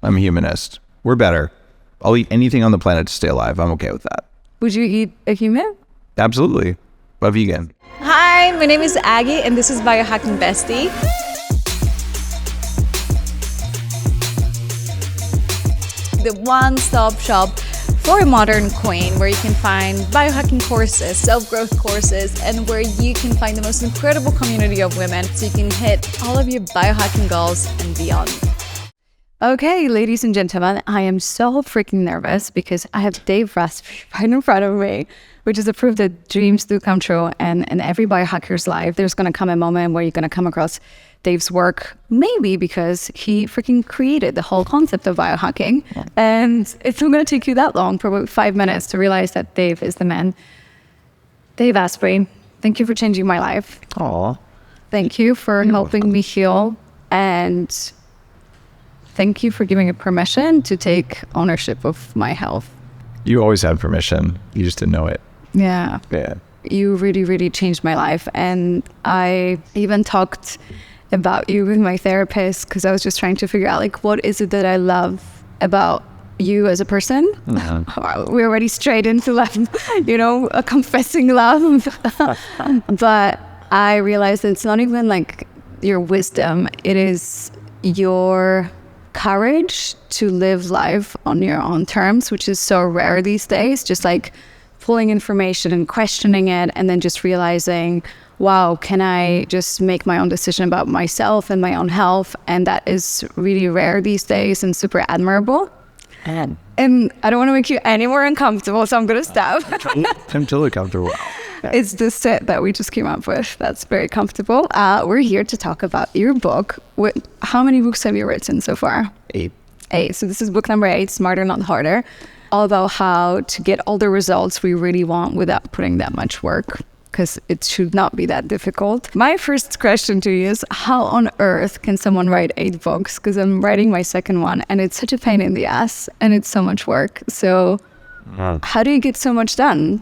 I'm a humanist. We're better. I'll eat anything on the planet to stay alive. I'm okay with that. Would you eat a human? Absolutely. A vegan. Hi, my name is Aggie, and this is Biohacking Bestie. The one-stop shop for a modern queen, where you can find biohacking courses, self-growth courses, and where you can find the most incredible community of women so you can hit all of your biohacking goals and beyond. Okay, ladies and gentlemen, I am so freaking nervous because I have Dave Asprey right in front of me, which is a proof that dreams do come true. And in every biohacker's life, there's going to come a moment where you're going to come across Dave's work, maybe because he freaking created the whole concept of biohacking. And it's not going to take you that long, probably 5 minutes, to realize that Dave is the man. Dave Asprey, thank you for changing my life. Aw. Thank you for helping me heal, and thank you for giving me permission to take ownership of my health. You always had permission. You just didn't know it. Yeah. Yeah. You really, really changed my life. And I even talked about you with my therapist because I was just trying to figure out, like, what is it that I love about you as a person? Mm-hmm. We're already straight into love, a confessing love. But I realized that it's not even like your wisdom. It is your courage to live life on your own terms, which is so rare these days. Just like pulling information and questioning it, and then just realizing, wow, can I just make my own decision about myself and my own health? And that is really rare these days and super admirable. And I don't want to make you any more uncomfortable, so I'm going to stop. I'm totally comfortable. It's the set that we just came up with. That's very comfortable. We're here to talk about your book. How many books have you written so far? 8. So this is book number 8, Smarter Not Harder. All about how to get all the results we really want without putting that much work, because it should not be that difficult. My first question to you is, how on earth can someone write 8 books? Because I'm writing my second one, and it's such a pain in the ass, and it's so much work. So how do you get so much done?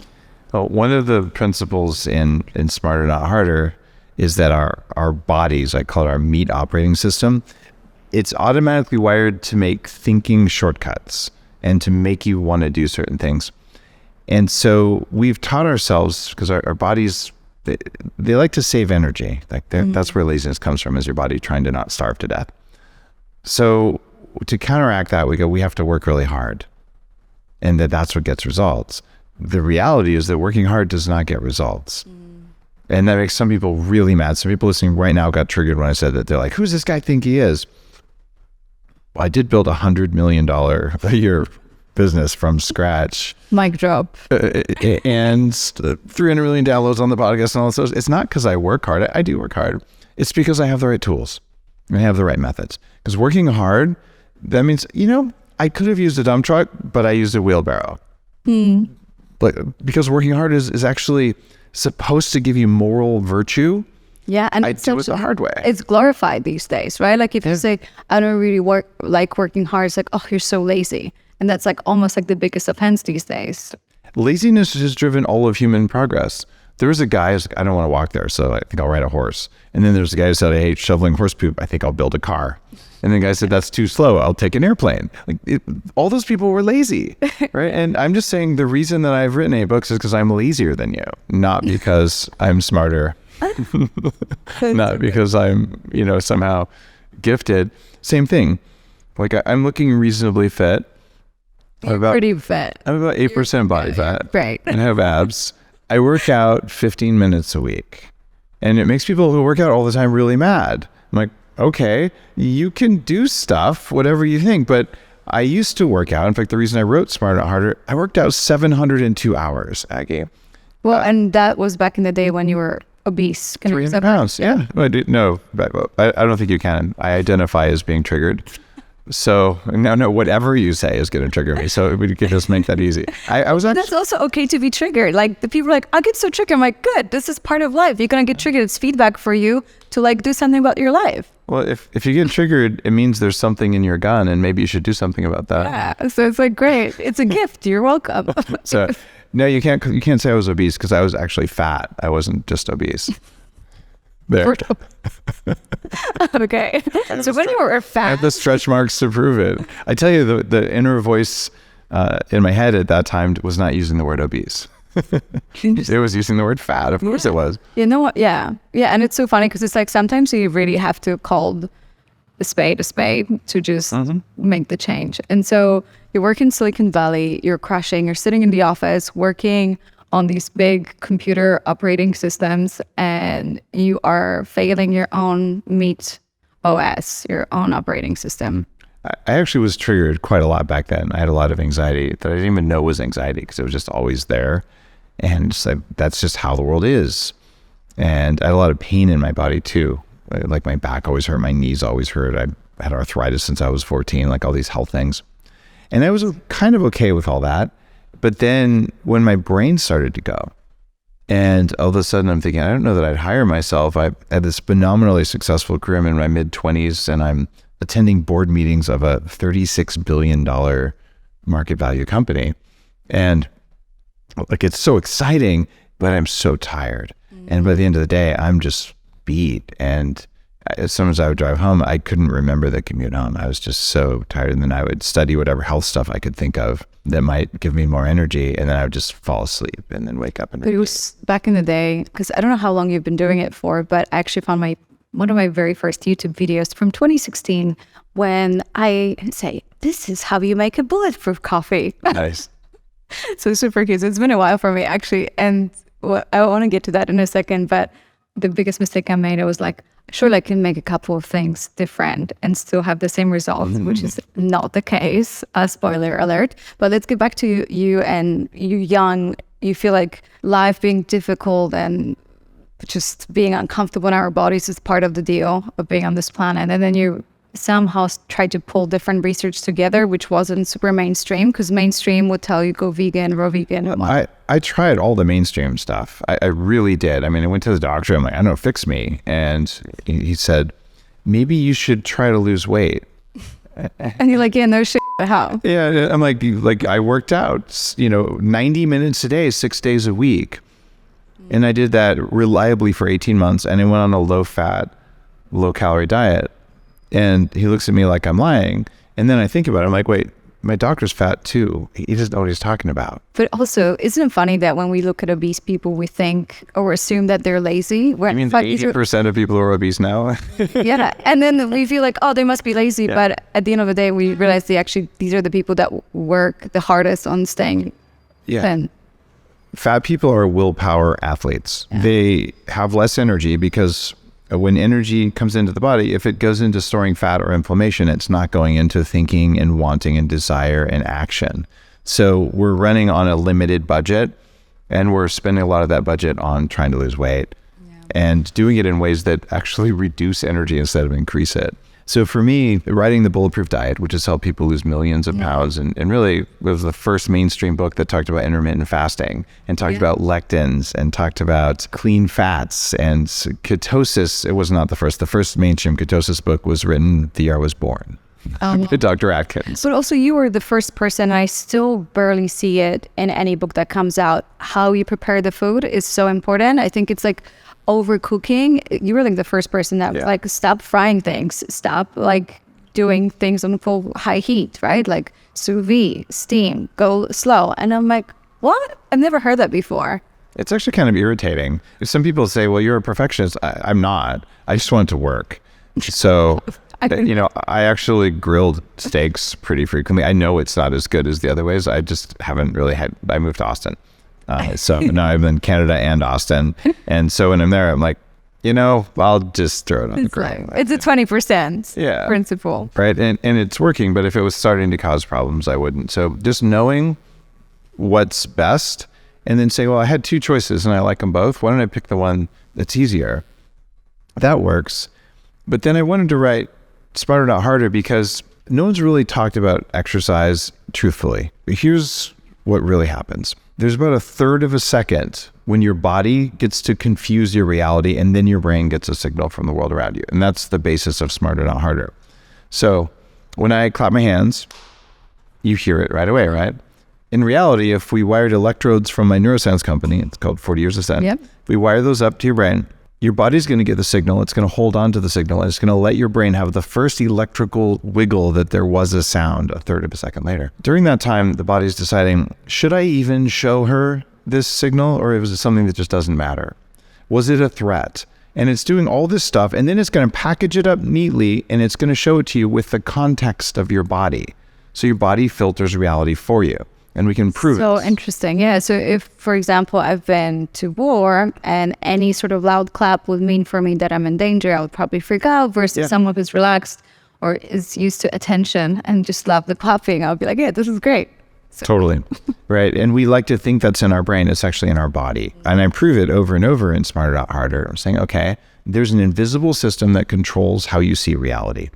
Well, one of the principles in Smarter Not Harder is that our bodies, I call it our meat operating system, it's automatically wired to make thinking shortcuts and to make you want to do certain things. And so we've taught ourselves, because our bodies, they like to save energy. Like that's where laziness comes from, is your body trying to not starve to death. So to counteract that, we have to work really hard, and that's what gets results. The reality is that working hard does not get results. And that makes some people really mad. Some people listening right now got triggered when I said that. They're like, who's this guy think he is? Well, I did build $100 million a year business from scratch. Mic drop. And 300 million downloads on the podcast and all this. It's not because I work hard. I do work hard. It's because I have the right tools and I have the right methods. Because working hard, that means, I could have used a dump truck, but I used a wheelbarrow. But because working hard is actually supposed to give you moral virtue. Yeah, and I do it the hard way. It's glorified these days, right? Like if you say, I don't really like working hard, it's like, oh, you're so lazy. And that's like almost like the biggest offense these days. Laziness has driven all of human progress. There was a guy who's like, I don't want to walk there, so I think I'll ride a horse. And then there's a guy who said, I hate shoveling horse poop. I think I'll build a car. And then the guy said, that's too slow. I'll take an airplane. All those people were lazy, right? And I'm just saying the reason that I've written 8 books is because I'm lazier than you, not because I'm smarter, not because I'm, somehow gifted. Same thing. Like I'm looking reasonably fit. Pretty fit. I'm about 8% body fat. Right. And I have abs. I work out 15 minutes a week. And it makes people who work out all the time really mad. I'm like, okay, you can do stuff, whatever you think. But I used to work out. In fact, the reason I wrote Smarter Not Harder, I worked out 702 hours, Aggie. Well, and that was back in the day when you were obese. 300 pounds, yeah. Well, no, I don't think you can. I identify as being triggered. So no, whatever you say is going to trigger me. So we could just make that easy. I was actually... That's also okay to be triggered. Like the people are like, I get so triggered. I'm like, good. This is part of life. You're going to get triggered. It's feedback for you to like do something about your life. Well, if you get triggered, it means there's something in your gun, and maybe you should do something about that. Yeah. So it's like, great. It's a gift. You're welcome. So no, you can't say I was obese because I was actually fat. I wasn't just obese. There. Okay. So when you were I fat, have the stretch marks to prove it. I tell you, the inner voice in my head at that time was not using the word obese. It was using the word fat. Of course it was. you know what? Yeah. Yeah. And it's so funny because it's like sometimes you really have to call a spade to just make the change. And so you work in Silicon Valley, you're crushing, you're sitting in the office working on these big computer operating systems, and you are failing your own meat OS, your own operating system. I actually was triggered quite a lot back then. I had a lot of anxiety that I didn't even know was anxiety because it was just always there. And just like, that's just how the world is. And I had a lot of pain in my body too. Like my back always hurt, my knees always hurt. I had arthritis since I was 14, like all these health things. And I was kind of okay with all that. But then when my brain started to go, and all of a sudden I'm thinking, I don't know that I'd hire myself. I had this phenomenally successful career. I'm in my mid-20s and I'm attending board meetings of a $36 billion market value company. And like, it's so exciting, but I'm so tired. And by the end of the day, I'm just beat. And as soon as I would drive home, I couldn't remember the commute home. I was just so tired. And then I would study whatever health stuff I could think of that might give me more energy. And then I would just fall asleep and then wake up. But it was back in the day, because I don't know how long you've been doing it for, but I actually found one of my very first YouTube videos from 2016 when I say, this is how you make a bulletproof coffee. Nice. So super cute. It's been a while for me actually. And I want to get to that in a second, but the biggest mistake I made, I was like, surely I can make a couple of things different and still have the same results, which is not the case. Spoiler alert. But let's get back to you and you're young. You feel like life being difficult and just being uncomfortable in our bodies is part of the deal of being on this planet. And then you somehow tried to pull different research together, which wasn't super mainstream, because mainstream would tell you go vegan, raw vegan. I tried all the mainstream stuff. I really did. I mean, I went to the doctor. I'm like, I don't know, fix me. And he said, maybe you should try to lose weight. And you're like, yeah, no shit. How? Yeah, I'm like I worked out, 90 minutes a day, 6 days a week. And I did that reliably for 18 months. And I went on a low-fat, low-calorie diet. And he looks at me like I'm lying. And then I think about it. I'm like, wait, my doctor's fat too. He doesn't know what he's talking about. But also, isn't it funny that when we look at obese people, we think or assume that they're lazy? I mean, 80% of people are obese now. Yeah. And then we feel like, oh, they must be lazy. Yeah. But at the end of the day, we realize these are the people that work the hardest on staying thin. Fat people are willpower athletes. Yeah. They have less energy because when energy comes into the body, if it goes into storing fat or inflammation, it's not going into thinking and wanting and desire and action. So we're running on a limited budget and we're spending a lot of that budget on trying to lose weight and doing it in ways that actually reduce energy instead of increase it. So for me, writing the Bulletproof Diet, which has helped people lose millions of pounds, and really was the first mainstream book that talked about intermittent fasting and talked about lectins and talked about clean fats and ketosis. It was not the first. The first mainstream ketosis book was written the year I was born. Dr. Atkins. But also you were the first person, and I still barely see it in any book that comes out. How you prepare the food is so important. I think it's like overcooking. You were like the first person that was like, stop frying things, stop like doing things on full high heat, right? Like sous vide, steam, go slow. And I'm like, what? I've never heard that before. It's actually kind of irritating. Some people say, well, you're a perfectionist. I'm not. I just want it to work. So, I actually grilled steaks pretty frequently. I know it's not as good as the other ways. I just haven't really I moved to Austin. So now I'm in Canada and Austin. And so when I'm there, I'm like, I'll just throw it on the grill. It's a 20% principle. Right. And it's working. But if it was starting to cause problems, I wouldn't. So just knowing what's best and then say, well, I had two choices and I like them both. Why don't I pick the one that's easier? That works. But then I wanted to write Smarter Not Harder because no one's really talked about exercise truthfully. Here's what really happens. There's about a third of a second when your body gets to confuse your reality and then your brain gets a signal from the world around you. And that's the basis of Smarter Not Harder. So when I clap my hands, you hear it right away, right? In reality, if we wired electrodes from my neuroscience company, it's called 40 Years of Zen. Yep. If we wire those up to your brain, your body's going to get the signal. It's going to hold on to the signal, and it's going to let your brain have the first electrical wiggle that there was a sound a third of a second later. During that time, the body's deciding, should I even show her this signal, or was it something that just doesn't matter? Was it a threat? And it's doing all this stuff, and then it's going to package it up neatly, and it's going to show it to you with the context of your body. So your body filters reality for you. And we can prove it. So interesting. Yeah. So if, for example, I've been to war and any sort of loud clap would mean for me that I'm in danger, I would probably freak out versus someone who's relaxed or is used to attention and just love the clapping. I would be like, yeah, this is great. So. Totally. Right. And we like to think that's in our brain. It's actually in our body. And I prove it over and over in Smarter Not Harder. I'm saying, okay, there's an invisible system that controls how you see reality.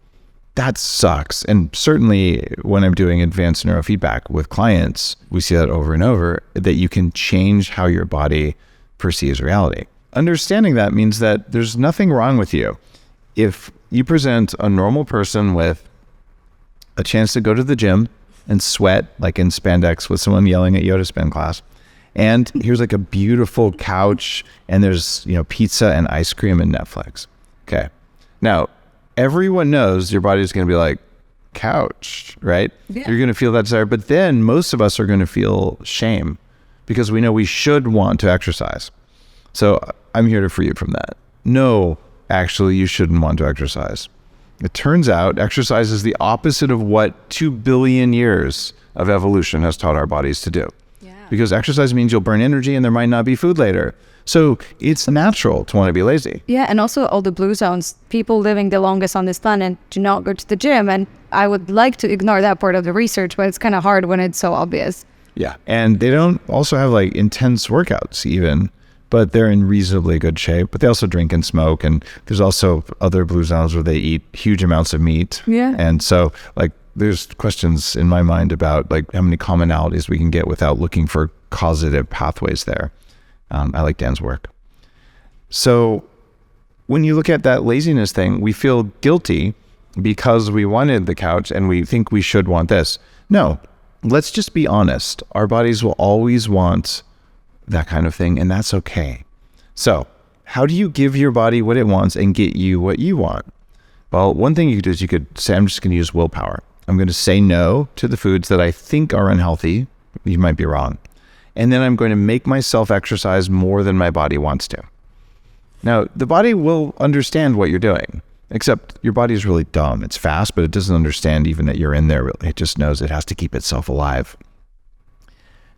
That sucks. And certainly when I'm doing advanced neurofeedback with clients, we see that over and over, that you can change how your body perceives reality. Understanding that means that there's nothing wrong with you. If you present a normal person with a chance to go to the gym and sweat like in spandex with someone yelling at you at a spin class, and here's like a beautiful couch and there's, pizza and ice cream and Netflix. Okay. Now, everyone knows your body's going to be like, couch, right? Yeah. You're going to feel that desire. But then most of us are going to feel shame because we know we should want to exercise. So I'm here to free you from that. No, actually, you shouldn't want to exercise. It turns out exercise is the opposite of what 2 billion years of evolution has taught our bodies to do. Yeah. Because exercise means you'll burn energy and there might not be food later. So it's natural to want to be lazy. Yeah, and also all the blue zones, people living the longest on this planet do not go to the gym. And I would like to ignore that part of the research, but it's kind of hard when it's so obvious. Yeah, and they don't also have like intense workouts even, but they're in reasonably good shape. But they also drink and smoke, and there's also other blue zones where they eat huge amounts of meat. Yeah. And so like there's questions in my mind about like how many commonalities we can get without looking for causative pathways there. I like Dan's work. So when you look at that laziness thing, we feel guilty because we wanted the couch and we think we should want this. No, let's just be honest. Our bodies will always want that kind of thing, and that's okay. So how do you give your body what it wants and get you what you want? Well, one thing you could do is you could say, I'm just going to use willpower. I'm going to say no to the foods that I think are unhealthy. You might be wrong. And then I'm going to make myself exercise more than my body wants to. Now, the body will understand what you're doing, except your body is really dumb. It's fast, but it doesn't understand even that you're in there. It just knows it has to keep itself alive.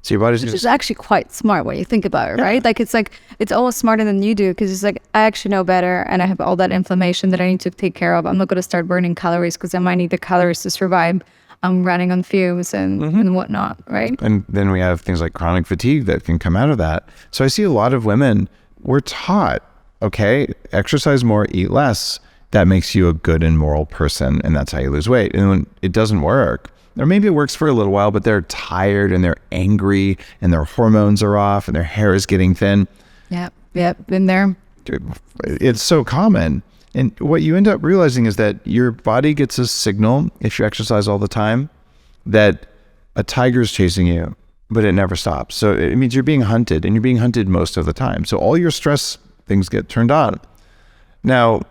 So your body's Which is actually quite smart when you think about it, right? Like it's almost smarter than you do, because it's like, I actually know better and I have all that inflammation that I need to take care of. I'm not going to start burning calories because I might need the calories to survive. I'm running on fumes and whatnot, right? And then we have things like chronic fatigue that can come out of that. So I see a lot of women, we're taught, okay, exercise more, eat less. That makes you a good and moral person, and that's how you lose weight. And when it doesn't work, or maybe it works for a little while, but they're tired and they're angry and their hormones are off and their hair is getting thin. Yep, been there. It's so common. And what you end up realizing is that your body gets a signal, if you exercise all the time, that a tiger's chasing you, but it never stops. So it means you're being hunted, and you're being hunted most of the time. So all your stress things get turned on. Now,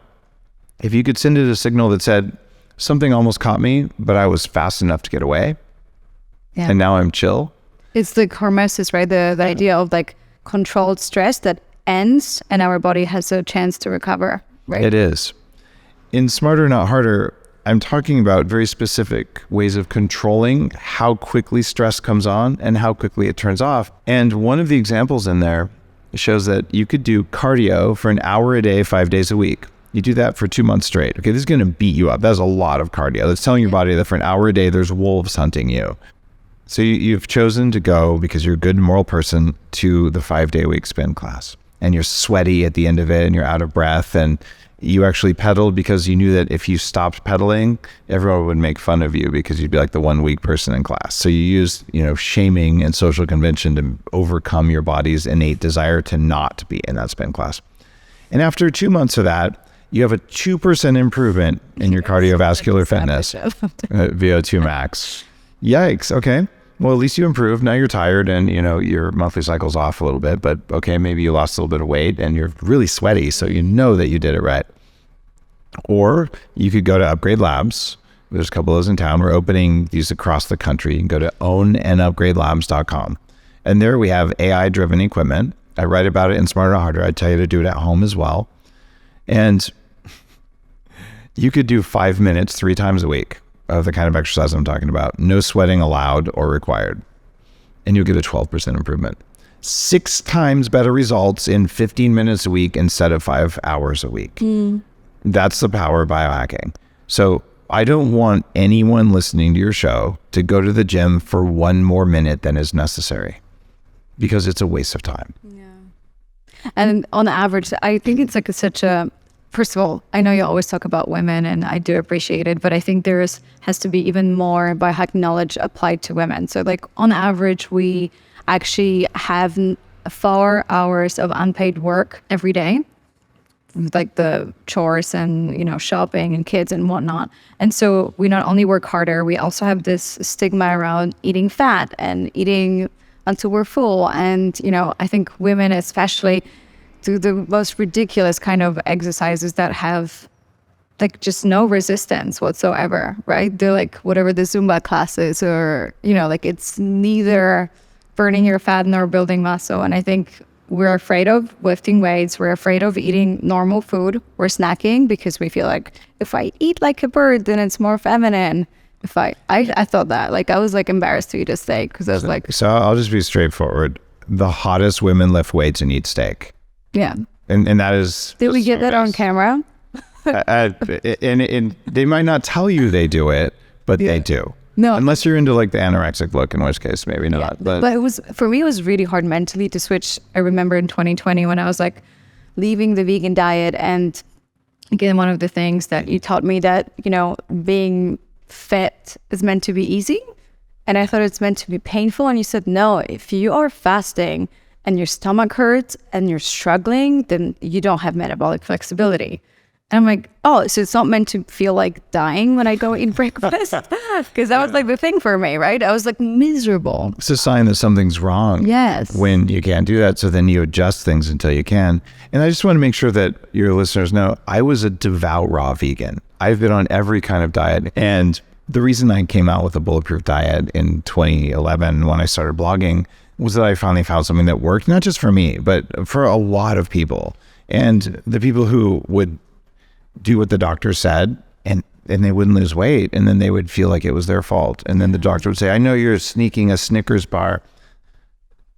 if you could send it a signal that said, something almost caught me, but I was fast enough to get away, and now I'm chill. It's the hormesis, right? The idea of like controlled stress that ends and our body has a chance to recover. Right. It is. In Smarter Not Harder, I'm talking about very specific ways of controlling how quickly stress comes on and how quickly it turns off. And one of the examples in there shows that you could do cardio for an hour a day, 5 days a week. You do that for 2 months straight. Okay, this is going to beat you up. That's a lot of cardio. That's telling your body that for an hour a day, there's wolves hunting you. So you've chosen to go, because you're a good moral person, to the 5-day-a-week spin class. And you're sweaty at the end of it and you're out of breath, and you actually pedaled because you knew that if you stopped pedaling, everyone would make fun of you because you'd be like the 1 weak person in class. So you used, shaming and social convention to overcome your body's innate desire to not be in that spin class. And after 2 months of that, you have a 2% improvement in your cardiovascular fitness, VO2 max. Yikes. Okay. well, at least you improved. Now you're tired and, your monthly cycle's off a little bit, but okay, maybe you lost a little bit of weight and you're really sweaty, so you know that you did it right. Or you could go to Upgrade Labs. There's a couple of those in town. We're opening these across the country. You can go to ownandupgradelabs.com. And there we have AI-driven equipment. I write about it in Smarter Not Harder. I tell you to do it at home as well. And you could do 5 minutes 3 times a week of the kind of exercise I'm talking about. No sweating allowed or required. And you'll get a 12% improvement. 6 times better results in 15 minutes a week instead of 5 hours a week. That's the power of biohacking. So I don't want anyone listening to your show to go to the gym for 1 more minute than is necessary, because it's a waste of time. Yeah. And on average, I think it's like such a, first of all, I know you always talk about women and I do appreciate it, but I think has to be even more biohacking knowledge applied to women. So like on average, we actually have 4 hours of unpaid work every day, like the chores and, shopping and kids and whatnot. And so we not only work harder, we also have this stigma around eating fat and eating until we're full. And, I think women especially do the most ridiculous kind of exercises that have like just no resistance whatsoever, right? They're like whatever the Zumba classes or, like it's neither burning your fat nor building muscle. And I think we're afraid of lifting weights. We're afraid of eating normal food. We're snacking because we feel like if I eat like a bird, then it's more feminine. If I thought that, like I was like embarrassed to eat a steak because I was like. So I'll just be straightforward. The hottest women lift weights and eat steak. Yeah. And that is. Did we get that on camera? And they might not tell you they do it, but they do. No, unless you're into like the anorexic look, in which case maybe not. Yeah. But it was, for me, it was really hard mentally to switch. I remember in 2020 when I was like leaving the vegan diet, and again, one of the things that you taught me that, being fit is meant to be easy. And I thought it's meant to be painful. And you said, no, if you are fasting and your stomach hurts and you're struggling, then you don't have metabolic flexibility. And I'm like, oh, so it's not meant to feel like dying when I go eat breakfast? Because that was like the thing for me, right? I was like miserable. It's a sign that something's wrong. Yes. When you can't do that. So then you adjust things until you can. And I just want to make sure that your listeners know I was a devout raw vegan. I've been on every kind of diet. And the reason I came out with a Bulletproof diet in 2011 when I started blogging was that I finally found something that worked, not just for me, but for a lot of people. And the people who would do what the doctor said and they wouldn't lose weight, and then they would feel like it was their fault, and then the doctor would say, I know you're sneaking a Snickers bar.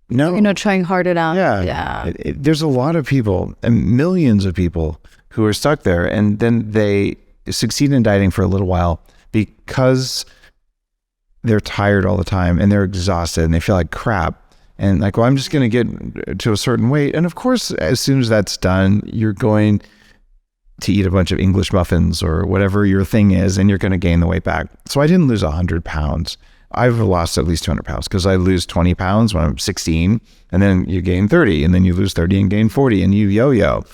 No, you're not trying hard enough. Yeah. There's a lot of people and millions of people who are stuck there, and then they succeed in dieting for a little while because they're tired all the time and they're exhausted and they feel like crap. And like, well, I'm just going to get to a certain weight. And of course, as soon as that's done, you're going to eat a bunch of English muffins or whatever your thing is, and you're going to gain the weight back. So I didn't lose 100 pounds. I've lost at least 200 pounds because I lose 20 pounds when I'm 16, and then you gain 30, and then you lose 30 and gain 40, and you yo-yo.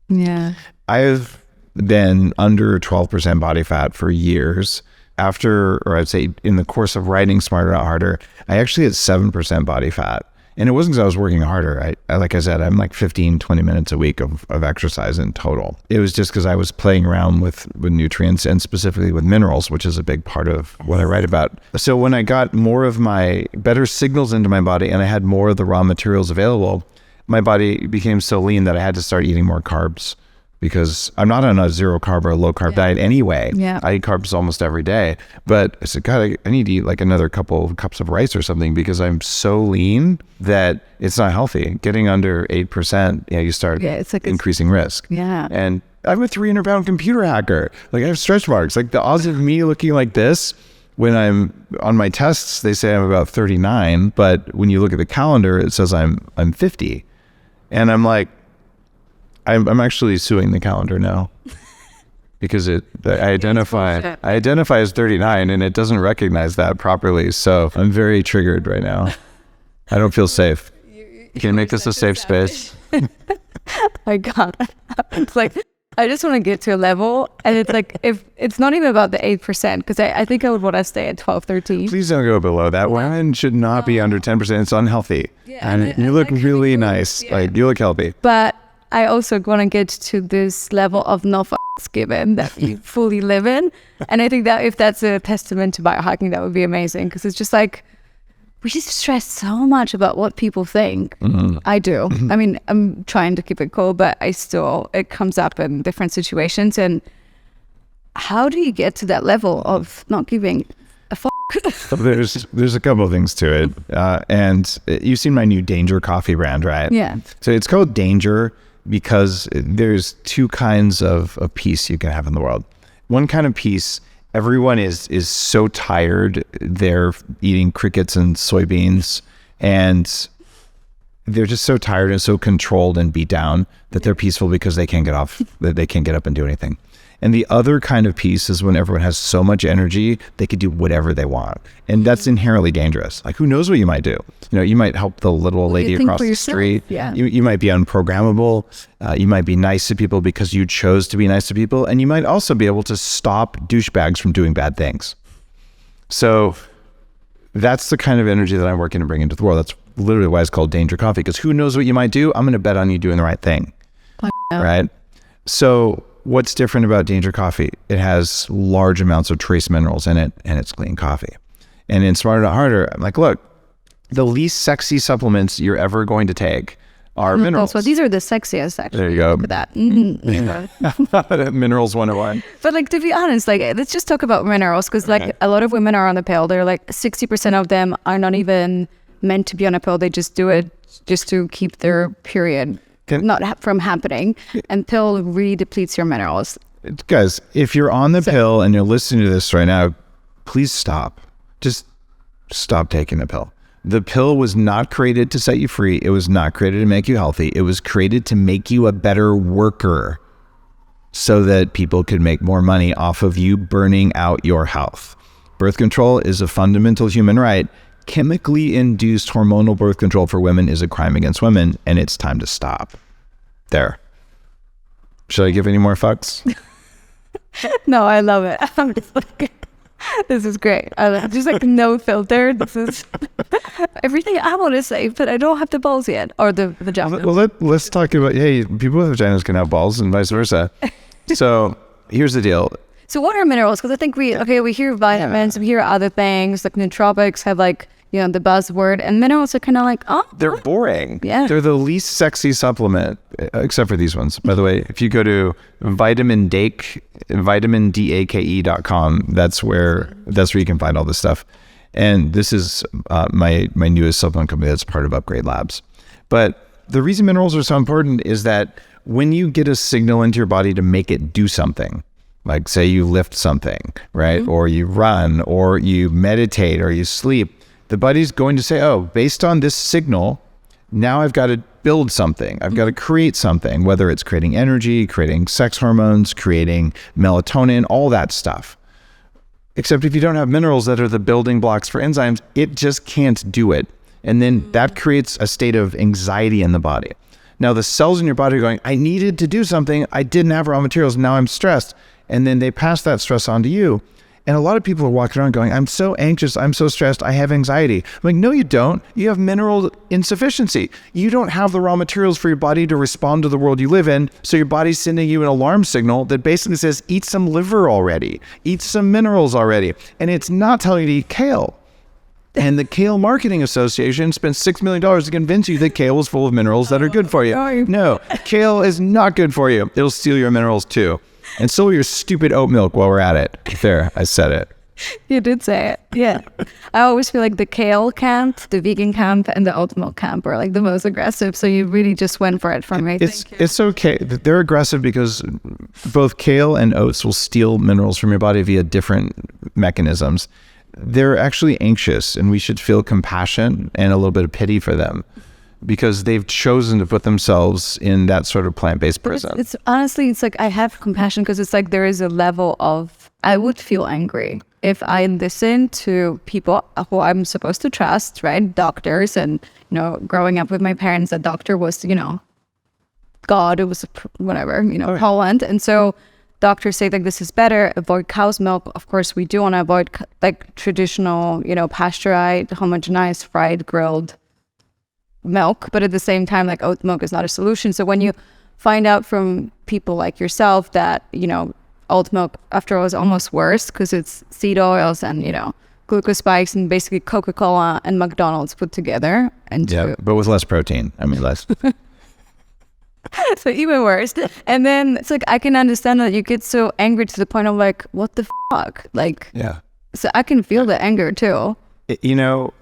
Yeah. I've been under 12% body fat for years. After, or I'd say in the course of writing Smarter Not Harder, I actually had 7% body fat. And it wasn't because I was working harder. I like I said, I'm like 15, 20 minutes a week of exercise in total. It was just because I was playing around with nutrients and specifically with minerals, which is a big part of what I write about. So when I got more of my better signals into my body and I had more of the raw materials available, my body became so lean that I had to start eating more carbs, because I'm not on a 0 carb or a low carb diet anyway. Yeah. I eat carbs almost every day. But I said, God, I need to eat like another couple of cups of rice or something because I'm so lean that it's not healthy. Getting under 8%, you start it's like increasing risk. Yeah. And I'm a 300-pound computer hacker. Like I have stretch marks. Like the odds of me looking like this when I'm on my tests, they say I'm about 39. But when you look at the calendar, it says I'm 50. And I'm like, I'm actually suing the calendar now because I identify as 39 and it doesn't recognize that properly. So I'm very triggered right now. I don't feel safe. Can you make this a safe space? My God. It's like I just want to get to a level, and it's like, if it's not even about the 8%, because I think I would want to stay at 12, 13. Please don't go below that. Women should not be under 10%. It's unhealthy. And you look really nice. Like, you look healthy. But I also want to get to this level of no f***s given that you fully live in. And I think that if that's a testament to biohacking, that would be amazing. Because it's just like, we just stress so much about what people think. I do. I mean, I'm trying to keep it cool, but it comes up in different situations. And how do you get to that level of not giving a fuck? There's a couple of things to it. And you've seen my new Danger coffee brand, right? Yeah. So it's called Danger because there's two kinds of peace you can have in the world. One kind of peace, everyone is so tired. They're eating crickets and soybeans, and they're just so tired and so controlled and beat down that they're peaceful because they can't get up and do anything. And the other kind of peace is when everyone has so much energy, they could do whatever they want. And that's inherently dangerous. Like, who knows what you might do? You know, you might help the little lady across the street. Yeah. You might be unprogrammable. You might be nice to people because you chose to be nice to people. And you might also be able to stop douchebags from doing bad things. So that's the kind of energy that I'm working to bring into the world. That's literally why it's called Danger Coffee, because who knows what you might do? I'm going to bet on you doing the right thing. Right? So what's different about Danger Coffee? It has large amounts of trace minerals in it, and it's clean coffee. And in Smarter Not Harder, I'm like, look, the least sexy supplements you're ever going to take are minerals. So these are the sexiest, actually. There you go. Look at that. Minerals 101. But like, to be honest, like, let's just talk about minerals, because like a lot of women are on the pill. They're like 60% of them are not even meant to be on a pill. They just do it just to keep their period from happening, and pill really depletes your minerals. Guys, if you're on the pill and you're listening to this right now, please stop. Just stop taking the pill. The pill was not created to set you free. It was not created to make you healthy. It was created to make you a better worker so that people could make more money off of you burning out your health. Birth control is a fundamental human right. Chemically induced hormonal birth control for women is a crime against women, and it's time to stop. There. Should I give any more fucks? No, I love it. I'm just like, this is great. I love just like no filter. This is everything I want to say, but I don't have the balls yet, or the vagina. Well, let's talk about, hey, people with vaginas can have balls and vice versa. So here's the deal. So what are minerals? Because I think we hear vitamins, we hear other things, like nootropics have like, you know, the buzzword, and minerals are kind of like, oh. They're boring. Yeah. They're the least sexy supplement, except for these ones. By the way, if you go to vitamindake.com, that's where you can find all this stuff. And this is my newest supplement company that's part of Upgrade Labs. But the reason minerals are so important is that when you get a signal into your body to make it do something, like say you lift something, right? Mm-hmm. Or you run, or you meditate, or you sleep, the body's going to say, oh, based on this signal, now I've got to build something. I've got to create something, whether it's creating energy, creating sex hormones, creating melatonin, all that stuff. Except if you don't have minerals that are the building blocks for enzymes, it just can't do it. And then that creates a state of anxiety in the body. Now the cells in your body are going, I needed to do something. I didn't have raw materials. Now I'm stressed. And then they pass that stress on to you. And a lot of people are walking around going, I'm so anxious, I'm so stressed, I have anxiety. I'm like, no, you don't. You have mineral insufficiency. You don't have the raw materials for your body to respond to the world you live in. So your body's sending you an alarm signal that basically says, eat some liver already, eat some minerals already. And it's not telling you to eat kale. And the Kale Marketing Association spent $6 million to convince you that kale is full of minerals that are good for you. No, kale is not good for you. It'll steal your minerals too. And so your stupid oat milk while we're at it. There, I said it. You did say it. Yeah. I always feel like the kale camp, the vegan camp, and the oat milk camp are like the most aggressive. So you really just went for it for me. It's okay. They're aggressive because both kale and oats will steal minerals from your body via different mechanisms. They're actually anxious, and we should feel compassion and a little bit of pity for them, because they've chosen to put themselves in that sort of plant-based prison. It's honestly, it's like I have compassion, because it's like there is a level of, I would feel angry if I listen to people who I'm supposed to trust, right? Doctors, and, you know, growing up with my parents, a doctor was, you know, god. It was whatever, Poland. And so doctors say like this is better, avoid cow's milk. Of course we do want to avoid like traditional, pasteurized, homogenized, fried, grilled milk, but at the same time, like oat milk is not a solution. So when you find out from people like yourself that oat milk after all is almost worse because it's seed oils and glucose spikes and basically Coca-Cola and McDonald's put together, and but with less protein. I mean, less. So even worse. And then it's like I can understand that you get so angry to the point of like, what the fuck? Like, yeah. So I can feel the anger too.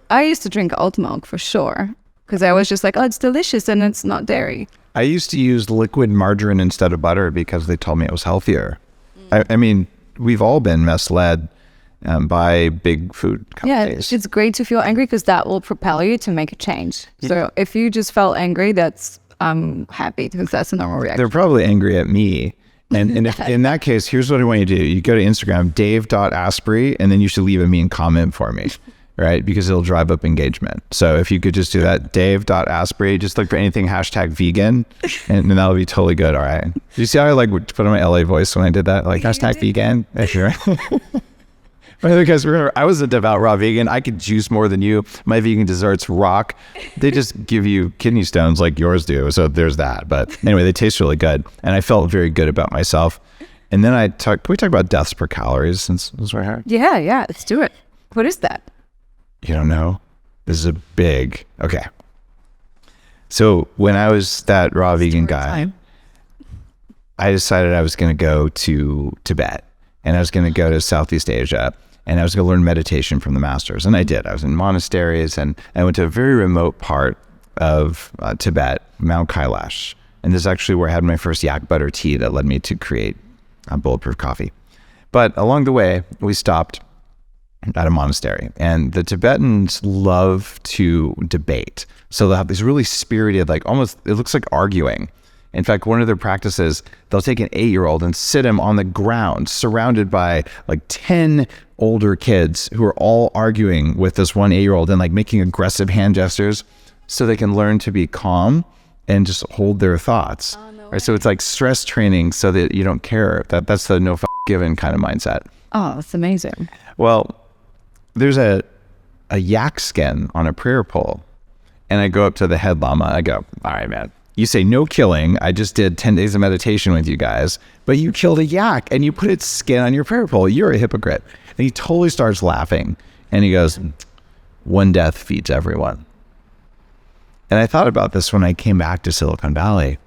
I used to drink oat milk for sure because I was just like, oh, it's delicious and it's not dairy. I used to use liquid margarine instead of butter because they told me it was healthier. I mean, we've all been misled by big food companies. Yeah, it's great to feel angry because that will propel you to make a change. Yeah. So if you just felt angry, I'm happy because that's a normal reaction. They're probably angry at me. And if, in that case, here's what I want you to do. You go to Instagram, dave.asprey, and then you should leave a mean comment for me, right? Because it'll drive up engagement. So if you could just do that, dave.asprey, just look for anything #vegan, and that'll be totally good, all right? Do you see how I put on my LA voice when I did that? Like, #vegan? By the way, guys, remember, I was a devout raw vegan. I could juice more than you. My vegan desserts rock. They just give you kidney stones like yours do. So there's that. But anyway, they taste really good. And I felt very good about myself. And then can we talk about deaths per calories since this is right here? Yeah. Let's do it. What is that? You don't know? This is a big, okay. So when I was that raw vegan guy, I decided I was going to go to Tibet and I was going to go to Southeast Asia. And I was going to learn meditation from the masters. And I did. I was in monasteries and I went to a very remote part of Tibet, Mount Kailash. And this is actually where I had my first yak butter tea that led me to create Bulletproof Coffee. But along the way, we stopped at a monastery. And the Tibetans love to debate. So they'll have these really spirited, almost, it looks like arguing. In fact, one of their practices, they'll take an 8-year-old and sit him on the ground, surrounded by 10 older kids who are all arguing with this one 8-year-old and making aggressive hand gestures so they can learn to be calm and just hold their thoughts. Oh, no way. So it's like stress training so that you don't care. That's the no given kind of mindset. Oh, that's amazing. Well, there's a yak skin on a prayer pole. And I go up to the head lama. I go, all right, man. You say no killing. I just did 10 days of meditation with you guys, but you killed a yak and you put its skin on your prayer pole. You're a hypocrite. And he totally starts laughing and he goes, one death feeds everyone. And I thought about this when I came back to Silicon Valley.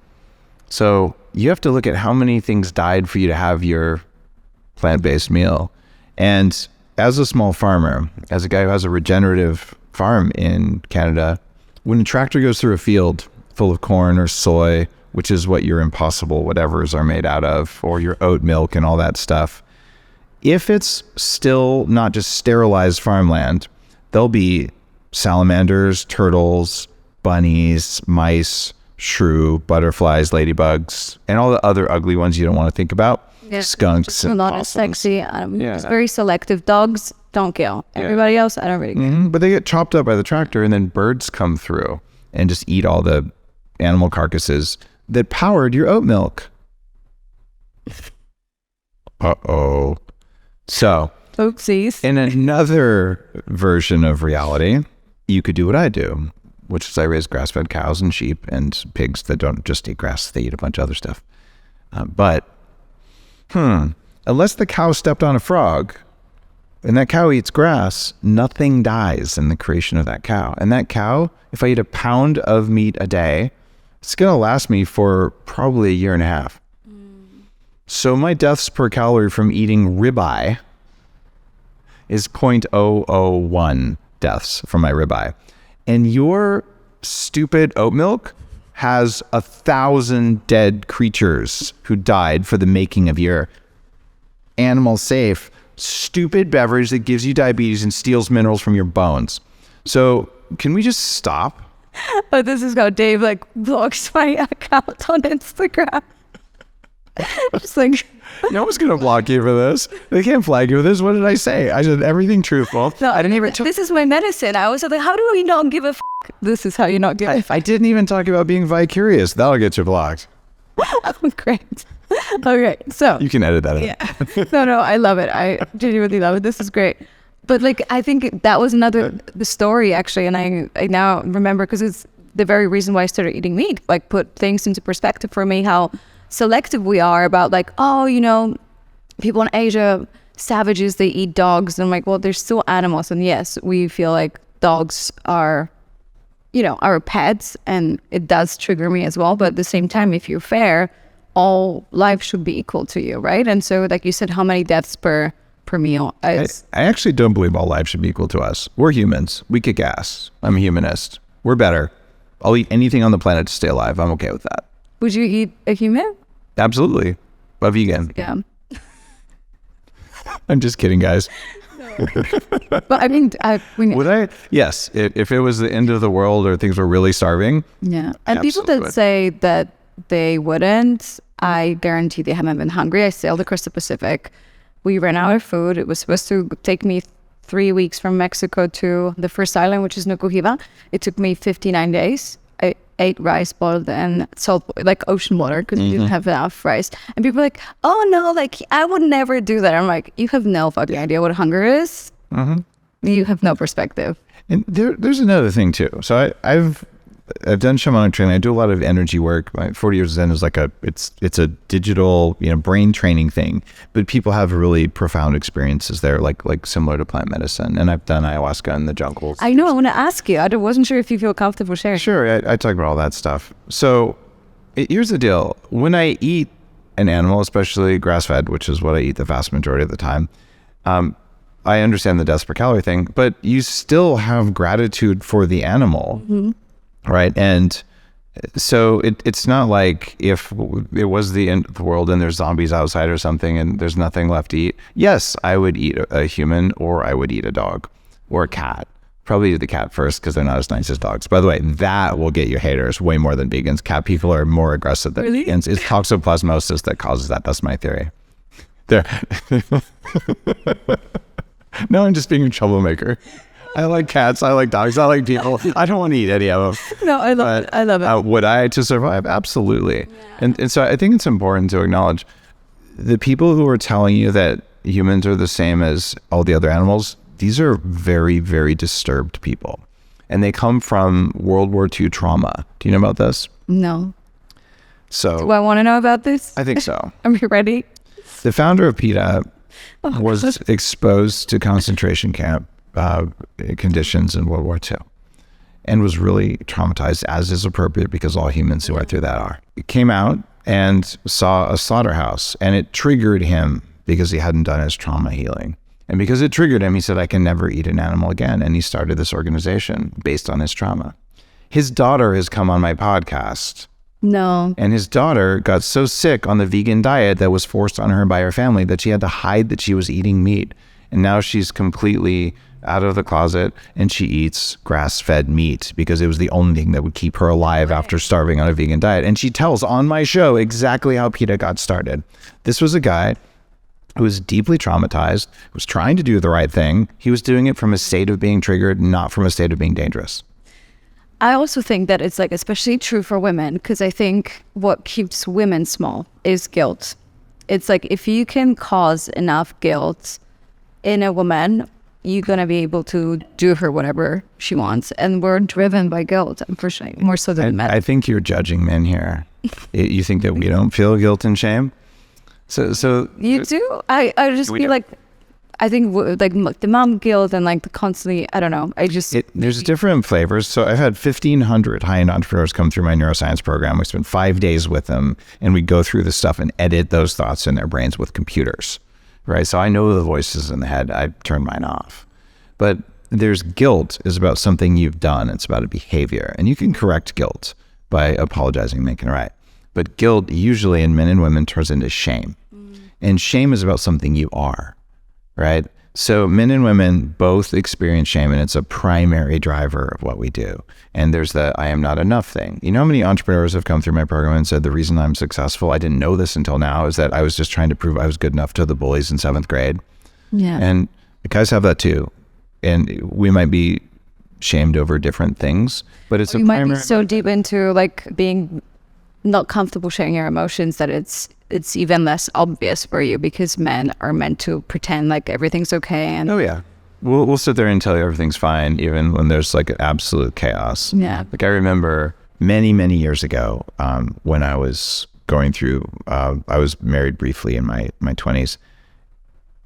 So you have to look at how many things died for you to have your plant-based meal. And as a small farmer, as a guy who has a regenerative farm in Canada, when a tractor goes through a field full of corn or soy, which is what your Impossible whatevers are made out of, or your oat milk and all that stuff, if it's still not just sterilized farmland, there'll be salamanders, turtles, bunnies, mice, shrew, butterflies, ladybugs, and all the other ugly ones you don't want to think about. Yeah, skunks and not as sexy. It's very selective. Dogs don't kill. Everybody else, I don't really care. But they get chopped up by the tractor, and then birds come through and just eat all the animal carcasses that powered your oat milk. Uh-oh. So, oopsies. In another version of reality, you could do what I do, which is I raise grass-fed cows and sheep and pigs that don't just eat grass, they eat a bunch of other stuff. But unless the cow stepped on a frog and that cow eats grass, nothing dies in the creation of that cow. And that cow, if I eat a pound of meat a day, it's going to last me for probably 1.5 years. So my deaths per calorie from eating ribeye is 0.001 deaths from my ribeye. And your stupid oat milk has 1,000 dead creatures who died for the making of your animal safe stupid beverage that gives you diabetes and steals minerals from your bones. So can we just stop? Oh, this is how Dave vlogs my account on Instagram. Just no one's gonna block you for this. They can't flag you for this. What did I say? I said everything truthful. No, I didn't even. This is my medicine. I was like, how do we not give a f? This is how you not give a f. I didn't even talk about being vicarious. That'll get you blocked. Great. Okay, so You can edit that out. yeah. No, I love it. I genuinely love it. This is great. But like, I think that was the story actually. And I now remember, because it's the very reason why I started eating meat, like put things into perspective for me, how selective we are about like, oh, you know, people in Asia, savages, they eat dogs. And I'm like, well, they're still animals. And yes, we feel like dogs are, you know, our pets, and it does trigger me as well. But at the same time, if you're fair, all life should be equal to you, right? And so, like you said, how many deaths per meal? I actually don't believe all life should be equal to us. We're humans. We kick ass. I'm a humanist. We're better. I'll eat anything on the planet to stay alive. I'm okay with that. Would you eat a human? Absolutely. A vegan. Yeah. I'm just kidding, guys. But I mean, would I? Yes. If it was the end of the world or things were really starving. Yeah. And people that say that they wouldn't, I guarantee they haven't been hungry. I sailed across the Pacific. We ran out of food. It was supposed to take me 3 weeks from Mexico to the first island, which is Nukuhiva. It took me 59 days. I ate rice boiled in salt, like ocean water, because we didn't have enough rice. And people are like, oh no, like I would never do that. I'm like, you have no fucking idea what hunger is. You have no perspective. And there's another thing too. So I've done shamanic training. I do a lot of energy work. My 40 years Zen is like it's a digital, you know, brain training thing. But people have really profound experiences there, like similar to plant medicine. And I've done ayahuasca in the jungles. I know. I want to ask you. I wasn't sure if you feel comfortable sharing. Sure. I talk about all that stuff. So here's the deal. When I eat an animal, especially grass-fed, which is what I eat the vast majority of the time, I understand the deaths per calorie thing, but you still have gratitude for the animal. Right. And so it's not like if it was the end of the world and there's zombies outside or something and there's nothing left to eat. Yes, I would eat a human, or I would eat a dog or a cat. Probably eat the cat first because they're not as nice as dogs. By the way, that will get you haters way more than vegans. Cat people are more aggressive than vegans. It's toxoplasmosis that causes that. That's my theory. No, I'm just being a troublemaker. I like cats. I like dogs. I like people. I don't want to eat any of them. No, I love it. I love it. Would I to survive? Absolutely. Yeah. And so I think it's important to acknowledge the people who are telling you that humans are the same as all the other animals. These are very, very disturbed people. And they come from World War II trauma. Do you know about this? No. So do I want to know about this? I think so. Are you ready? The founder of PETA was exposed to concentration camp conditions in World War II and was really traumatized, as is appropriate because all humans who are through that are. He came out and saw a slaughterhouse, and it triggered him because he hadn't done his trauma healing. And because it triggered him, he said, I can never eat an animal again. And he started this organization based on his trauma. His daughter has come on my podcast. No. And his daughter got so sick on the vegan diet that was forced on her by her family that she had to hide that she was eating meat. And now she's completely out of the closet and she eats grass-fed meat because it was the only thing that would keep her alive after starving on a vegan diet. And she tells on my show exactly how PETA got started. This was a guy who was deeply traumatized, was trying to do the right thing. He was doing it from a state of being triggered, not from a state of being dangerous. I also think that it's like especially true for women, because I think what keeps women small is guilt. It's like if you can cause enough guilt in a woman, you're going to be able to do her whatever she wants. And we're driven by guilt, unfortunately, more so than men. I think you're judging men here. You think that we don't feel guilt and shame? So you do? I just feel like, I think like the mom guilt and like the constantly, I don't know. There's different flavors. So I've had 1,500 high-end entrepreneurs come through my neuroscience program. We spend 5 days with them and we go through this stuff and edit those thoughts in their brains with computers. Right. So I know the voices in the head. I turn mine off. But there's guilt is about something you've done. It's about a behavior. And you can correct guilt by apologizing and making it right. But guilt usually in men and women turns into shame. And shame is about something you are. Right. So men and women both experience shame, and it's a primary driver of what we do. And there's the I am not enough thing. You know how many entrepreneurs have come through my program and said the reason I'm successful, I didn't know this until now, is that I was just trying to prove I was good enough to the bullies in 7th grade. Yeah. And the guys have that too. And we might be shamed over different things, but it's you might be so deep into like being not comfortable sharing your emotions, that it's even less obvious for you, because men are meant to pretend like everything's okay. And oh yeah, we'll sit there and tell you everything's fine, even when there's like absolute chaos. Yeah. Like I remember many years ago, when I was going through, I was married briefly in my 20s,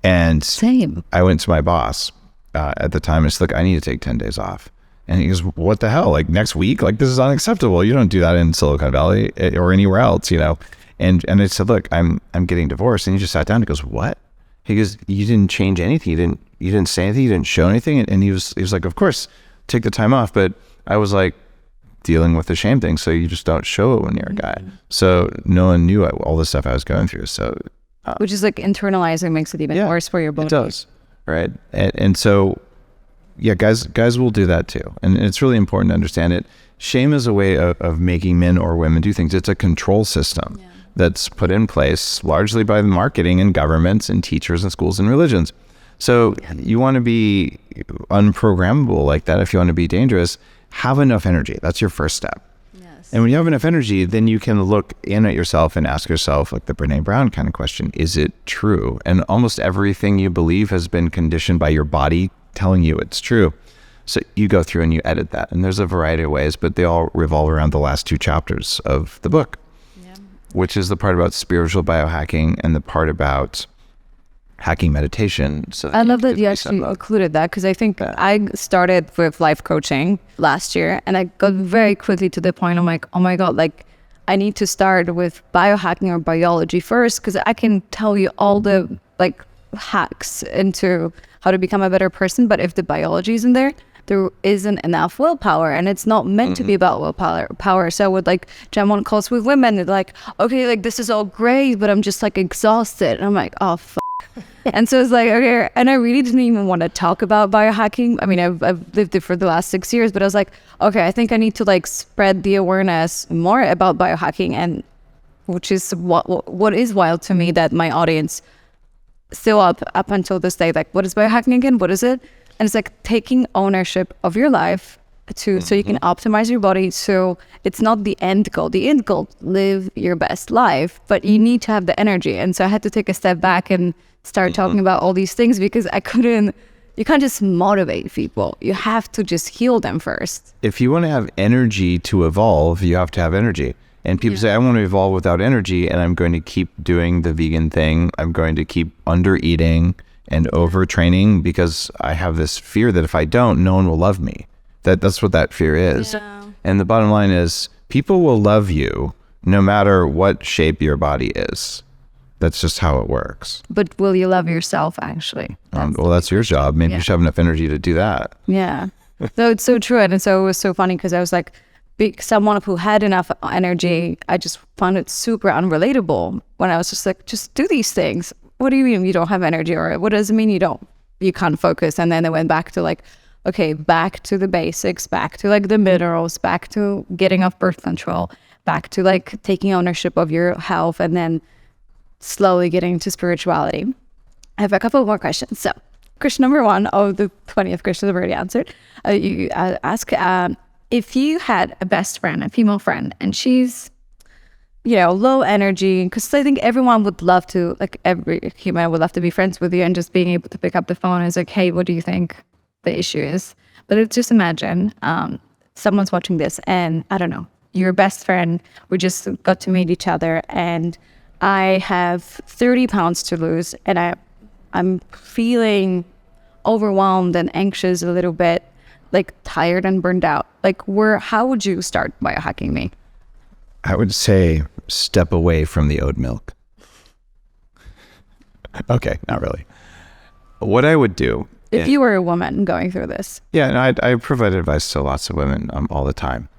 and same. I went to my boss at the time and said, look, I need to take 10 days off. And he goes, what the hell? Like next week? Like this is unacceptable. You don't do that in Silicon Valley or anywhere else, you know? And I said, look, I'm getting divorced. And he just sat down and goes, what? He goes, you didn't change anything. You didn't say anything. You didn't show anything. And he was like, of course, take the time off. But I was like dealing with the shame thing. So you just don't show it when you're a guy. So no one knew all the stuff I was going through. So, which is like internalizing, makes it even worse for your body. It does. Right. And so, yeah, guys will do that too. And it's really important to understand it. Shame is a way of making men or women do things. It's a control system that's put in place largely by the marketing and governments and teachers and schools and religions. So you want to be unprogrammable like that. If you want to be dangerous, have enough energy. That's your first step. Yes. And when you have enough energy, then you can look in at yourself and ask yourself, like the Brene Brown kind of question, is it true? And almost everything you believe has been conditioned by your body telling you it's true. So you go through and you edit that. And there's a variety of ways, but they all revolve around the last 2 chapters of the book, which is the part about spiritual biohacking and the part about hacking meditation. So I love that you actually included that, because I think I started with life coaching last year, and I got very quickly to the point, I'm like, oh my God, like I need to start with biohacking or biology first, because I can tell you all the like hacks into how to become a better person, but if the biology isn't there isn't enough willpower, and it's not meant to be about willpower. So I would like jump on calls with women, like, okay, like this is all great, but I'm just like exhausted, and I'm like, oh and so it's like, okay, and I really didn't even want to talk about biohacking. I mean, I've lived it for the last 6 years, but I was like, okay, I think I need to like spread the awareness more about biohacking, and which is what is wild to me, that my audience still up until this day, like, what is biohacking again? What is it? And it's like taking ownership of your life so you can optimize your body. So it's not the end goal. The end goal, live your best life, but you need to have the energy. And so I had to take a step back and start talking about all these things, because you can't just motivate people. You have to just heal them first. If you want to have energy to evolve, you have to have energy. And people say, I want to evolve without energy, and I'm going to keep doing the vegan thing. I'm going to keep under eating and overtraining, because I have this fear that if I don't, no one will love me. That's what that fear is. Yeah. And the bottom line is, people will love you no matter what shape your body is. That's just how it works. But will you love yourself, actually? Well, that's your job. Maybe you should have enough energy to do that. Yeah. So it's so true. And so it was so funny, because I was like, someone who had enough energy, I just found it super unrelatable when I was just like, just do these things. What do you mean you don't have energy? Or what does it mean you can't focus? And then I went back to like, okay, back to the basics, back to like the minerals, back to getting off birth control, back to like taking ownership of your health, and then slowly getting to spirituality. I have a couple more questions. So question number 1 of the 20th question I've already answered. You ask, if you had a best friend, a female friend, and she's, low energy, because I think everyone would love to, like every human would love to be friends with you, and just being able to pick up the phone and say, like, hey, what do you think the issue is? But just imagine someone's watching this, and I don't know, your best friend, we just got to meet each other, and I have 30 pounds to lose, and I'm feeling overwhelmed and anxious a little bit, like tired and burned out. Like, how would you start biohacking me? I would say step away from the oat milk. Okay, not really. What I would do, if you were a woman going through this. Yeah, and I provide advice to lots of women all the time.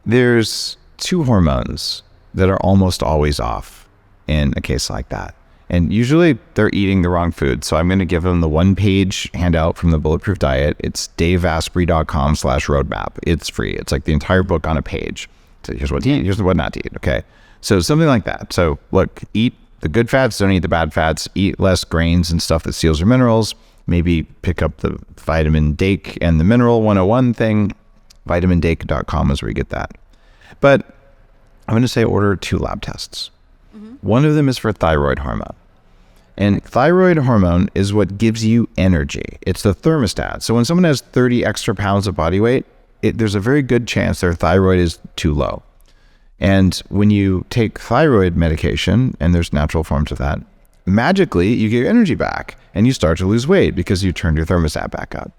There's 2 hormones that are almost always off in a case like that. And usually they're eating the wrong food. So I'm going to give them the 1-page handout from the Bulletproof Diet. It's daveasprey.com/roadmap. It's free. It's like the entire book on a page. So here's what to eat, here's what not to eat. Okay. So something like that. So look, eat the good fats, don't eat the bad fats, eat less grains and stuff that steals your minerals. Maybe pick up the vitamin Dake and the mineral 101 thing. vitamindake.com is where you get that. But I'm going to say order 2 lab tests. One of them is for thyroid hormone. And thyroid hormone is what gives you energy. It's the thermostat. So when someone has 30 extra pounds of body weight, there's a very good chance their thyroid is too low. And when you take thyroid medication, and there's natural forms of that, magically you get your energy back and you start to lose weight because you turned your thermostat back up.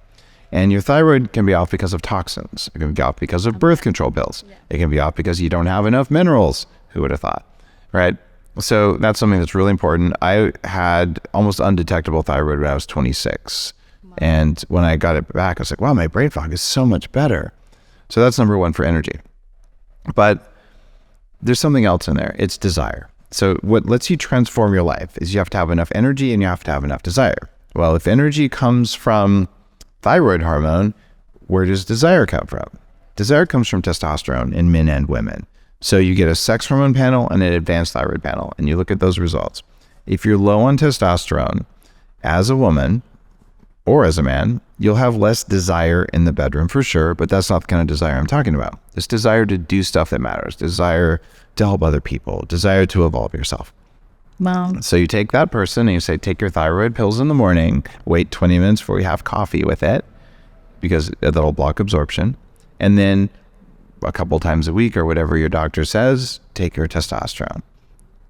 And your thyroid can be off because of toxins. It can be off because of birth control pills. It can be off because you don't have enough minerals. Who would have thought, right? So that's something that's really important. I had almost undetectable thyroid when I was 26. Wow. And when I got it back, I was like, wow, my brain fog is so much better. So that's number 1 for energy. But there's something else in there. It's desire. So what lets you transform your life is you have to have enough energy and you have to have enough desire. Well, if energy comes from thyroid hormone, where does desire come from? Desire comes from testosterone in men and women. So you get a sex hormone panel and an advanced thyroid panel, and you look at those results. If you're low on testosterone as a woman or as a man, you'll have less desire in the bedroom for sure, but that's not the kind of desire I'm talking about. It's desire to do stuff that matters, desire to help other people, desire to evolve yourself. Wow. So you take that person and you say, take your thyroid pills in the morning, wait 20 minutes before you have coffee with it, because that'll block absorption. And then a couple times a week or whatever your doctor says, take your testosterone.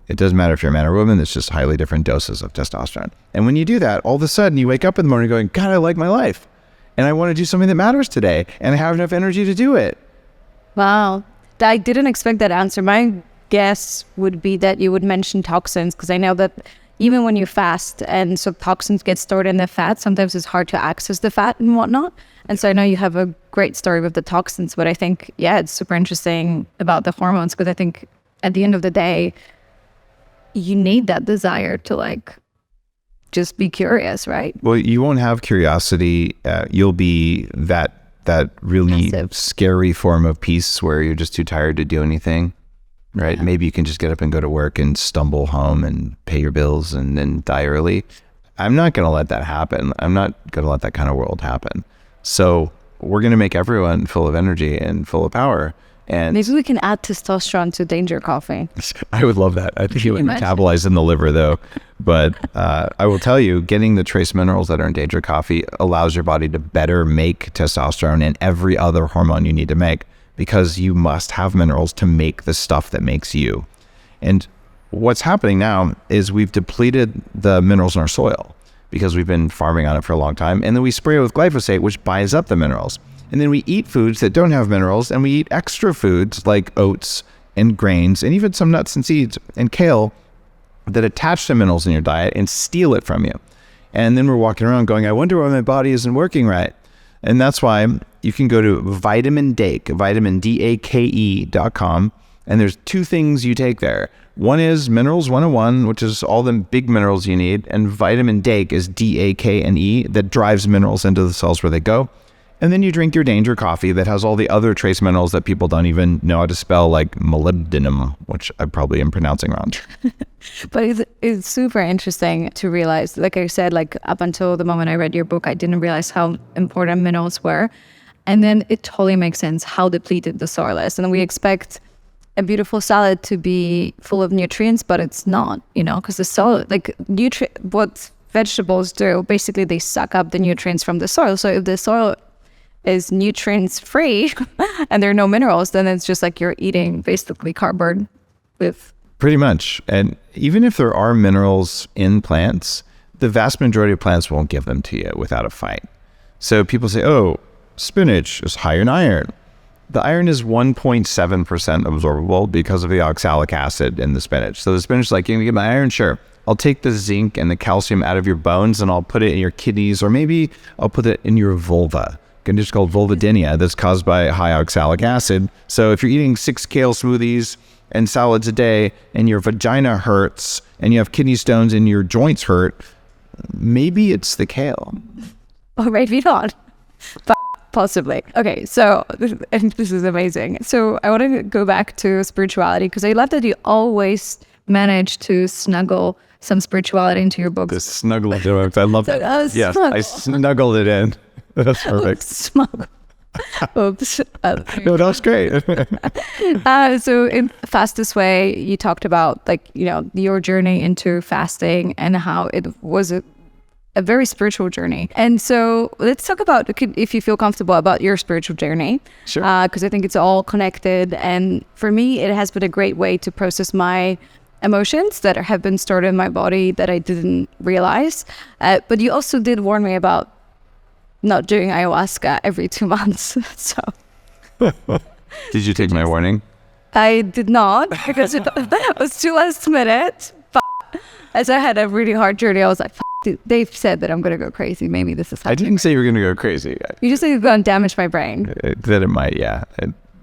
It doesn't matter if you're a man or woman, it's just highly different doses of testosterone. And when you do that, all of a sudden you wake up in the morning going, God, I like my life. And I want to do something that matters today. And I have enough energy to do it. Wow. I didn't expect that answer. My guess would be that you would mention toxins, because I know that even when you fast and so toxins get stored in the fat, sometimes it's hard to access the fat and whatnot. And so I know you have a great story with the toxins, but I think, it's super interesting about the hormones, because I think at the end of the day, you need that desire to just be curious, right? Well, you won't have curiosity. You'll be that really Passive. Scary form of peace where you're just too tired to do anything, right? Yeah. Maybe you can just get up and go to work and stumble home and pay your bills and then die early. I'm not going to let that happen. I'm not going to let that kind of world happen. So we're going to make everyone full of energy and full of power. And maybe we can add testosterone to Danger Coffee. I would love that. I think it would metabolize in the liver though. But I will tell you, getting the trace minerals that are in Danger Coffee allows your body to better make testosterone and every other hormone you need to make, because you must have minerals to make the stuff that makes you. And what's happening now is we've depleted the minerals in our soil because we've been farming on it for a long time. And then we spray it with glyphosate, which buys up the minerals. And then we eat foods that don't have minerals, and we eat extra foods like oats and grains and even some nuts and seeds and kale that attach to minerals in your diet and steal it from you. And then we're walking around going, I wonder why my body isn't working right. And that's why you can go to vitamindake.com, and there's 2 things you take there. One is Minerals 101, which is all the big minerals you need, and Vitamin Dake is DAKNE, that drives minerals into the cells where they go. And then you drink your Danger Coffee that has all the other trace minerals that people don't even know how to spell, like molybdenum, which I probably am pronouncing wrong. But it's super interesting to realize, like I said, up until the moment I read your book, I didn't realize how important minerals were. And then it totally makes sense how depleted the soil is. And we expect a beautiful salad to be full of nutrients, but it's not, because the soil, what vegetables do, basically they suck up the nutrients from the soil. So if the soil is nutrients free and there are no minerals, then it's just like you're eating basically cardboard with... Pretty much. And even if there are minerals in plants, the vast majority of plants won't give them to you without a fight. So people say, oh, spinach is high in iron. The iron is 1.7% absorbable because of the oxalic acid in the spinach. So the spinach is like, you can get my iron? Sure. I'll take the zinc and the calcium out of your bones and I'll put it in your kidneys, or maybe I'll put it in your vulva. It's called vulvodynia, that's caused by high oxalic acid. So if you're eating 6 kale smoothies and salads a day and your vagina hurts and you have kidney stones and your joints hurt, maybe it's the kale. Or maybe not. But possibly. Okay, so this is amazing. So I want to go back to spirituality, because I love that you always manage to snuggle some spirituality into your books. The snuggle, I love that. Yes, I snuggled it in. That's perfect. Smuggle. Oops. No, that was great. So in Fastest Way, you talked about like, your journey into fasting and how it was a very spiritual journey. And so let's talk about, if you feel comfortable, about your spiritual journey. Sure. Because I think it's all connected. And for me, it has been a great way to process my emotions that have been stored in my body that I didn't realize. But you also did warn me about not doing ayahuasca every 2 months. So Did you take my warning? I did not, because it was too last minute. As I had a really hard journey, I was like, dude, they've said that I'm going to go crazy. Maybe this is happening. I didn't say you were going to go crazy. You just said you're going to damage my brain. That it might, yeah.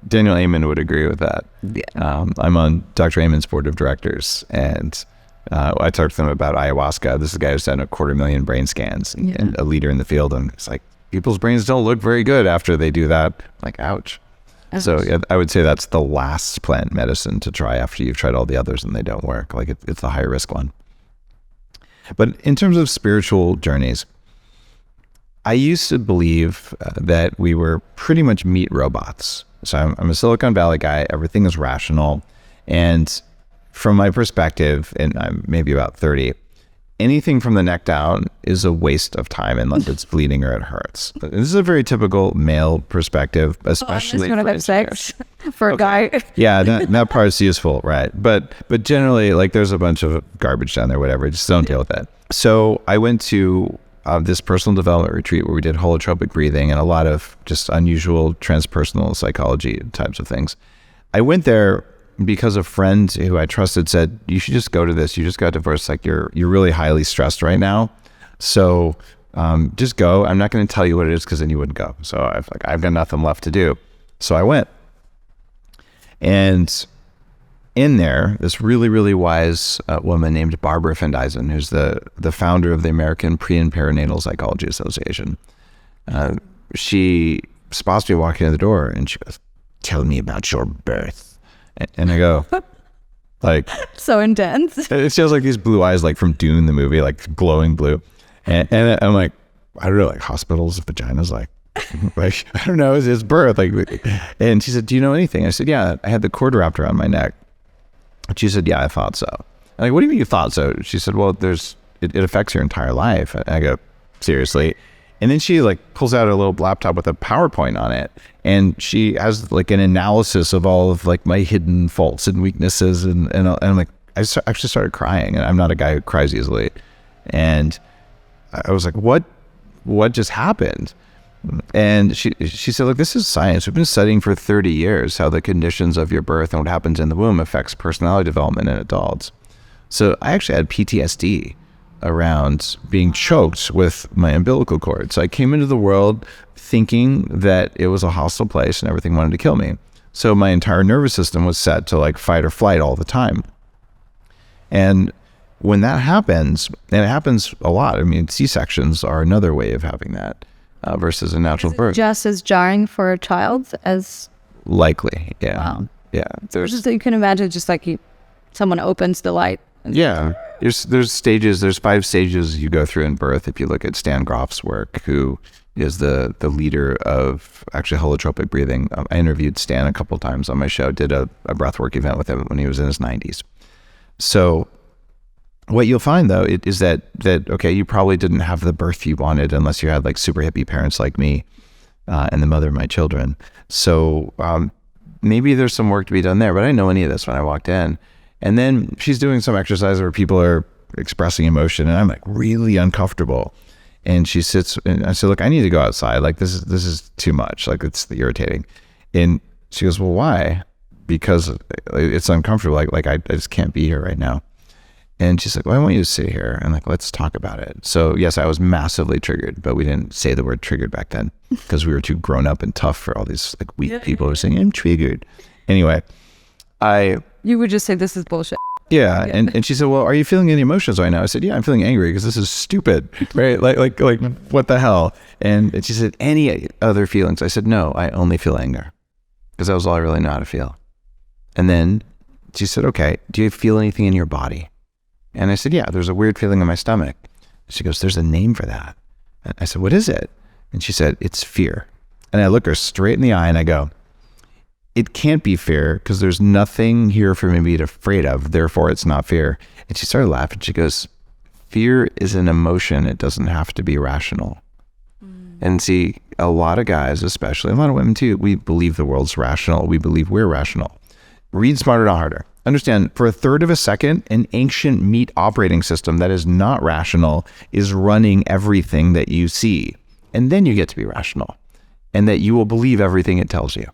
Daniel Amen would agree with that. Yeah. I'm on Dr. Amen's board of directors, and I talked to them about ayahuasca. This is a guy who's done 250,000 brain scans and a leader in the field. And it's like, people's brains don't look very good after they do that. Like, ouch. So yeah, I would say that's the last plant medicine to try after you've tried all the others and they don't work. Like it's the high risk one. But in terms of spiritual journeys, I used to believe that we were pretty much meat robots. So I'm a Silicon Valley guy. Everything is rational. And from my perspective, and I'm maybe about 30, anything from the neck down is a waste of time unless it's bleeding or it hurts. This is a very typical male perspective, especially for a guy. Yeah, that part is useful, right? But generally, like, there's a bunch of garbage down there, whatever. Just don't deal with it. So I went to this personal development retreat where we did holotropic breathing and a lot of just unusual transpersonal psychology types of things. I went there because a friend who I trusted said, you should just go to this. You just got divorced. Like, you're really highly stressed right now. So just go. I'm not going to tell you what it is because then you wouldn't go. So I've got nothing left to do. So I went. And in there, this really, really wise woman named Barbara Fendeisen, who's the founder of the American Pre- and Perinatal Psychology Association, she spots me walking in the door and she goes, tell me about your birth. And I go, like, so intense. It feels like these blue eyes, like from Dune, the movie, like glowing blue. And I'm like, I don't know, like hospitals, vaginas, like I don't know, it's birth. Like, and she said, do you know anything? I said, yeah, I had the cord wrapped around my neck. She said, yeah, I thought so. I'm like, what do you mean you thought so? She said, well, it affects your entire life. I go, seriously? And then she like pulls out a little laptop with a PowerPoint on it. And she has like an analysis of all of like my hidden faults and weaknesses. And I'm like, actually started crying. And I'm not a guy who cries easily. And I was like, what just happened? And she said, look, this is science. We've been studying for 30 years how the conditions of your birth and what happens in the womb affects personality development in adults. So I actually had PTSD around being choked with my umbilical cord. So I came into the world thinking that it was a hostile place and everything wanted to kill me. So my entire nervous system was set to like fight or flight all the time. And when that happens, and it happens a lot, I mean, C-sections are another way of having that versus a natural birth. Just as jarring for a child as... Likely, yeah. Wow. Yeah. Just, you can imagine just like someone opens the light. Yeah. There's stages, there's 5 stages you go through in birth. If you look at Stan Grof's work, who is the leader of actually holotropic breathing. I interviewed Stan a couple times on my show, did a breathwork event with him when he was in his 90s. So what you'll find though is that okay, you probably didn't have the birth you wanted unless you had like super hippie parents like me and the mother of my children. So maybe there's some work to be done there, but I didn't know any of this when I walked in. And then she's doing some exercise where people are expressing emotion and I'm like really uncomfortable. And she sits and I said, look, I need to go outside. Like this is too much. Like it's irritating. And she goes, well, why? Because it's uncomfortable. Like I just can't be here right now. And she's like, well, I want you to sit here and like, let's talk about it. So yes, I was massively triggered, but we didn't say the word triggered back then because we were too grown up and tough for all these like weak people who are saying, I'm triggered. Anyway, you would just say, this is bullshit. Yeah. And she said, well, are you feeling any emotions right now? I said, yeah, I'm feeling angry because this is stupid, right? Like what the hell? And she said, any other feelings? I said, no, I only feel anger because that was all I really know how to feel. And then she said, okay, do you feel anything in your body? And I said, yeah, there's a weird feeling in my stomach. She goes, there's a name for that. I said, what is it? And she said, it's fear. And I look her straight in the eye and I go, it can't be fear because there's nothing here for me to be afraid of. Therefore, it's not fear. And she started laughing. She goes, fear is an emotion. It doesn't have to be rational. And see, a lot of guys, especially a lot of women too, we believe the world's rational. We believe we're rational. Read Smarter, Not Harder. Understand, for a third of a second, an ancient meat operating system that is not rational is running everything that you see. And then you get to be rational, and that you will believe everything it tells you.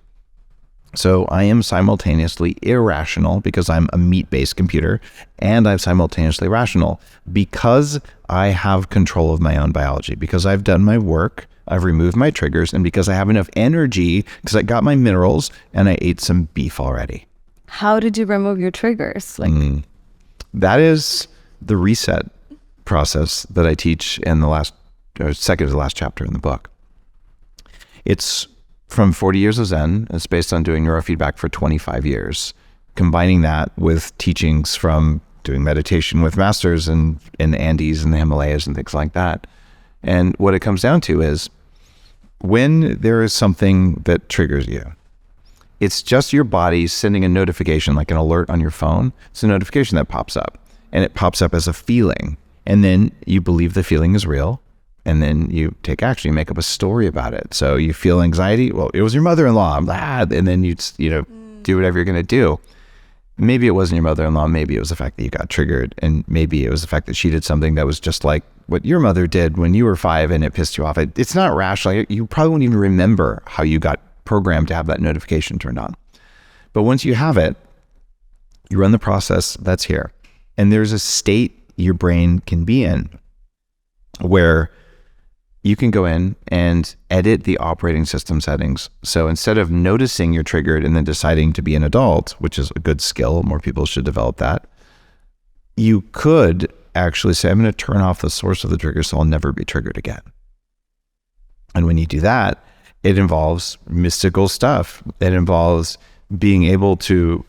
So I am simultaneously irrational because I'm a meat-based computer, and I'm simultaneously rational because I have control of my own biology, because I've done my work, I've removed my triggers, and because I have enough energy because I got my minerals and I ate some beef already. How did you remove your triggers? That is the reset process that I teach in the second to the last chapter in the book. It's from 40 years of Zen. It's based on doing neurofeedback for 25 years, combining that with teachings from doing meditation with masters in the Andes and the Himalayas and things like that. And what it comes down to is when there is something that triggers you, it's just your body sending a notification, like an alert on your phone. It's a notification that pops up, and it pops up as a feeling. And then you believe the feeling is real. And then you take action, you make up a story about it. So you feel anxiety. Well, it was your mother-in-law. I'm glad. And then you do whatever you're going to do. Maybe it wasn't your mother-in-law. Maybe it was the fact that you got triggered. And maybe it was the fact that she did something that was just like what your mother did when you were 5 and it pissed you off. It's not rational. You probably won't even remember how you got programmed to have that notification turned on. But once you have it, you run the process that's here. And there's a state your brain can be in where you can go in and edit the operating system settings. So instead of noticing you're triggered and then deciding to be an adult, which is a good skill, more people should develop that, you could actually say, I'm going to turn off the source of the trigger so I'll never be triggered again. And when you do that, it involves mystical stuff. It involves being able to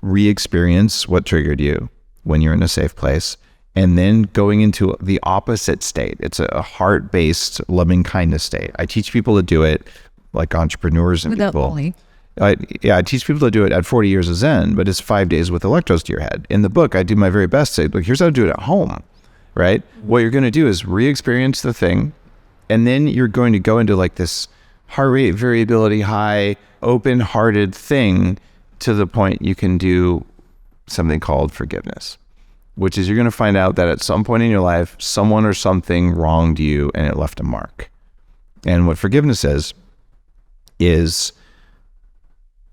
re-experience what triggered you when you're in a safe place, and then going into the opposite state. It's a heart-based, loving-kindness state. I teach people to do it, like entrepreneurs and people. I teach people to do it at 40 years of Zen, but it's 5 days with electrodes to your head. In the book, I do my very best to say, look, here's how to do it at home, right? What you're going to do is re-experience the thing, and then you're going to go into like this heart rate variability high, open-hearted thing to the point you can do something called forgiveness, which is you're going to find out that at some point in your life, someone or something wronged you and it left a mark. And what forgiveness is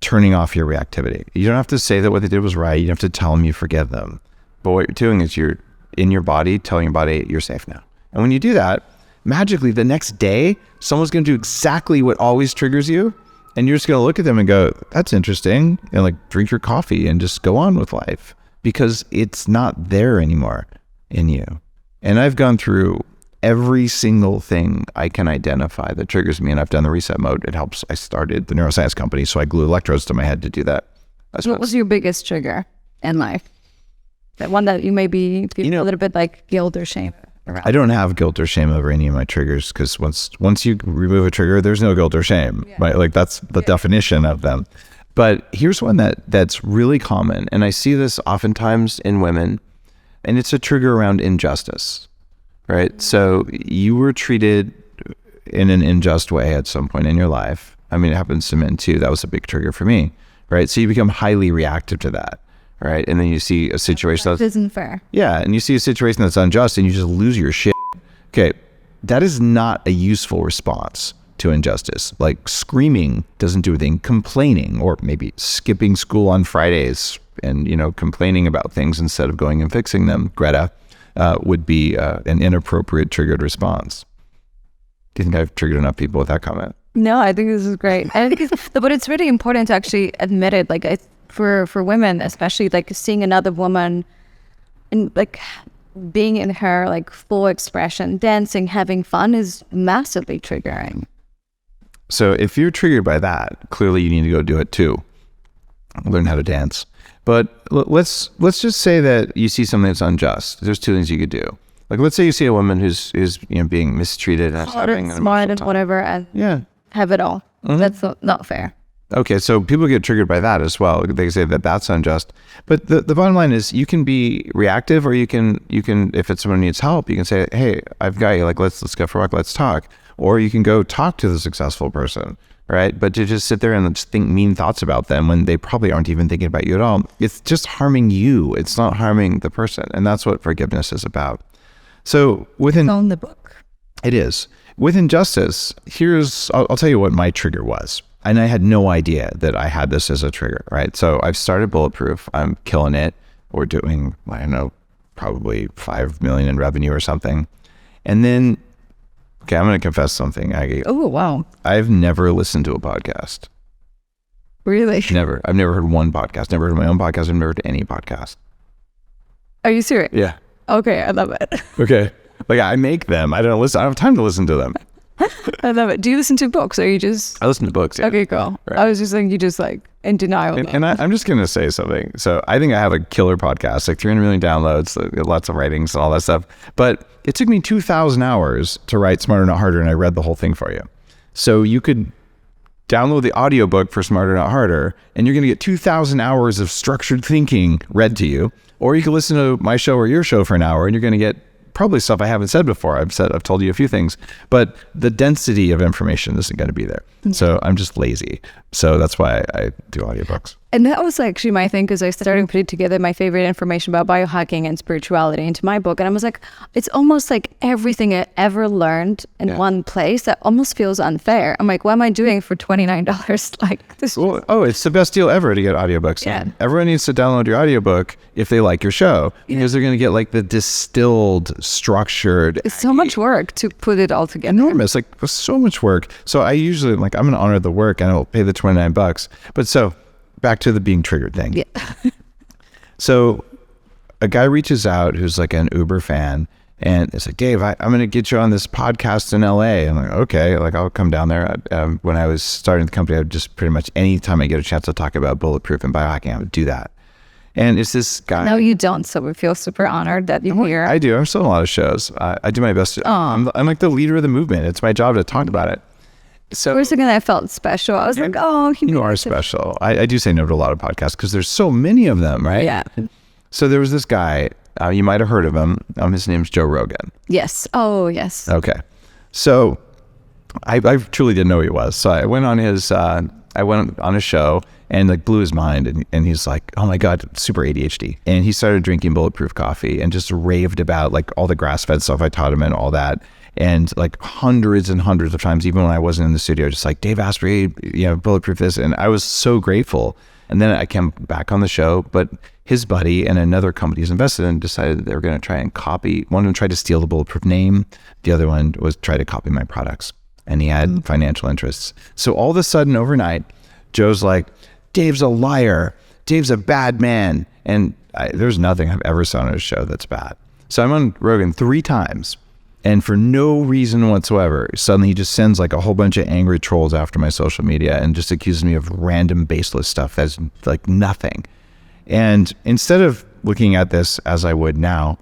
turning off your reactivity. You don't have to say that what they did was right. You don't have to tell them you forgive them. But what you're doing is you're in your body, telling your body you're safe now. And when you do that, magically the next day, someone's going to do exactly what always triggers you. And you're just going to look at them and go, that's interesting. And like drink your coffee and just go on with life. Because it's not there anymore in you. And I've gone through every single thing I can identify that triggers me, and I've done the reset mode. It helps. I started the neuroscience company, so I glue electrodes to my head to do that. What was your biggest trigger in life? That one that you maybe feel a little bit like guilt or shame around? I don't have guilt or shame over any of my triggers, because once you remove a trigger, there's no guilt or shame, right? Like that's the definition of them. But here's one that's really common, and I see this oftentimes in women, and it's a trigger around injustice, right? So you were treated in an unjust way at some point in your life. I mean, it happens to men too. That was a big trigger for me, right? So you become highly reactive to that, right? And then you see a situation that isn't fair. Yeah, and you see a situation that's unjust, and you just lose your shit. Okay, that is not a useful response to injustice. Like screaming doesn't do anything. Complaining, or maybe skipping school on Fridays and complaining about things instead of going and fixing them, Greta, would be an inappropriate triggered response. Do you think I've triggered enough people with that comment? No, I think this is great. But it's really important to actually admit it. Like for women, especially, like seeing another woman and like being in her like full expression, dancing, having fun is massively triggering. So if you're triggered by that, clearly you need to go do it too. Learn how to dance. But let's just say that you see something that's unjust. There's two things you could do. Like let's say you see a woman who's being mistreated and having smart and whatever, and have it all. That's not fair. Okay, so people get triggered by that as well. They say that that's unjust. But the bottom line is you can be reactive, or you can if it's someone who needs help, you can say, hey, I've got you, like let's go for a walk, let's talk. Or you can go talk to the successful person, right? But to just sit there and just think mean thoughts about them when they probably aren't even thinking about you at all, it's just harming you. It's not harming the person. And that's what forgiveness is about. So within... On the book. It is. With injustice, I'll tell you what my trigger was. And I had no idea that I had this as a trigger, right? So I've started Bulletproof. I'm killing it. We're doing, I don't know, probably 5 million in revenue or something. And then, okay, I'm going to confess something, Aggie. Oh, wow. I've never listened to a podcast. Really? Never. I've never heard one podcast. Never heard my own podcast. I've never heard any podcast. Are you serious? Yeah. Okay, I love it. Okay. Like I make them. I don't listen. I don't have time to listen to them. I love it. Do you listen to books, or you just... I listen to books. Yeah. Okay, cool. Right. I was just thinking you just like in denial. And I'm just going to say something. So I think I have a killer podcast, like 300 million downloads, lots of writings and all that stuff. But it took me 2,000 hours to write Smarter Not Harder, and I read the whole thing for you. So you could download the audiobook for Smarter Not Harder, and you're going to get 2,000 hours of structured thinking read to you. Or you can listen to my show or your show for an hour, and you're going to get probably stuff I haven't said before. I've told you a few things, but the density of information isn't going to be there. So I'm just lazy. So that's why I do audiobooks. And that was actually my thing, because I started putting together my favorite information about biohacking and spirituality into my book. And I was like, it's almost like everything I ever learned in one place that almost feels unfair. I'm like, what am I doing for $29? Like this. Well, it's the best deal ever to get audiobooks. Yeah. Everyone needs to download your audiobook if they like your show, because they're going to get like the distilled, structured. It's so much work to put it all together. Enormous, like so much work. So I usually I'm going to honor the work and I'll pay the $29. But so back to the being triggered thing. Yeah. So a guy reaches out who's like an Uber fan, and it's like, Dave, I'm going to get you on this podcast in LA. I'm like, okay, like I'll come down there. When I was starting the company, I would just pretty much anytime I get a chance to talk about Bulletproof and biohacking, I would do that. And it's this guy. No, you don't. So we feel super honored that you're here. I do. I'm still in a lot of shows. I do my best. I'm like the leader of the movement. It's my job to talk about it. So for a second, I felt special. I was like, oh, you are special. I do say no to a lot of podcasts because there's so many of them, right? Yeah. So there was this guy, you might have heard of him. His name's Joe Rogan. Yes. Oh, yes. Okay. So I truly didn't know who he was. So I went on his show and like blew his mind. And he's like, oh my God, super ADHD. And he started drinking Bulletproof coffee and just raved about like all the grass-fed stuff I taught him and all that. And like hundreds and hundreds of times, even when I wasn't in the studio, just like Dave Asprey, Bulletproof this. And I was so grateful. And then I came back on the show, but his buddy and another company he's invested in decided that they were going to try and copy. One of them tried to steal the Bulletproof name. The other one was try to copy my products. And he had financial interests. So all of a sudden overnight, Joe's like, Dave's a liar. Dave's a bad man. And there's nothing I've ever said on his show that's bad. So I'm on Rogan 3 times. And for no reason whatsoever, suddenly he just sends like a whole bunch of angry trolls after my social media and just accuses me of random baseless stuff that's like nothing. And instead of looking at this as I would now,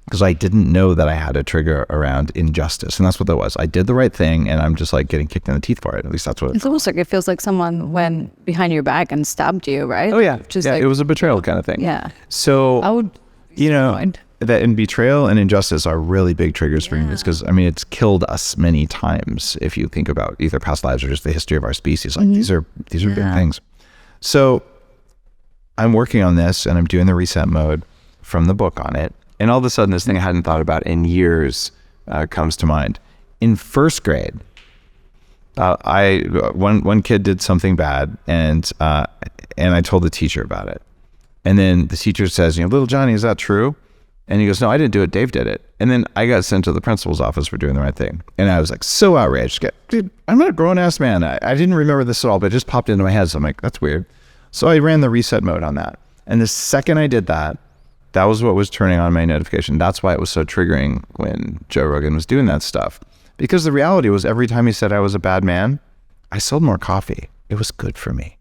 because I didn't know that I had a trigger around injustice, and that's what that was. I did the right thing, and I'm just like getting kicked in the teeth for it. At least that's what it's almost like it feels like someone went behind your back and stabbed you, right? Oh yeah, Just it was a betrayal kind of thing. Yeah. So I would, that in betrayal and injustice are really big triggers for me. It's because it's killed us many times. If you think about either past lives or just the history of our species, like these are big things. So I'm working on this, and I'm doing the reset mode from the book on it. And all of a sudden, this thing I hadn't thought about in years comes to mind. In first grade, one kid did something bad, and I told the teacher about it. And then the teacher says, little Johnny, is that true? And he goes, no, I didn't do it. Dave did it. And then I got sent to the principal's office for doing the right thing. And I was like so outraged. Dude, I'm not a grown-ass man. I didn't remember this at all, but it just popped into my head. So I'm like, that's weird. So I ran the reset mode on that. And the second I did that, that was what was turning on my notification. That's why it was so triggering when Joe Rogan was doing that stuff. Because the reality was every time he said I was a bad man, I sold more coffee. It was good for me.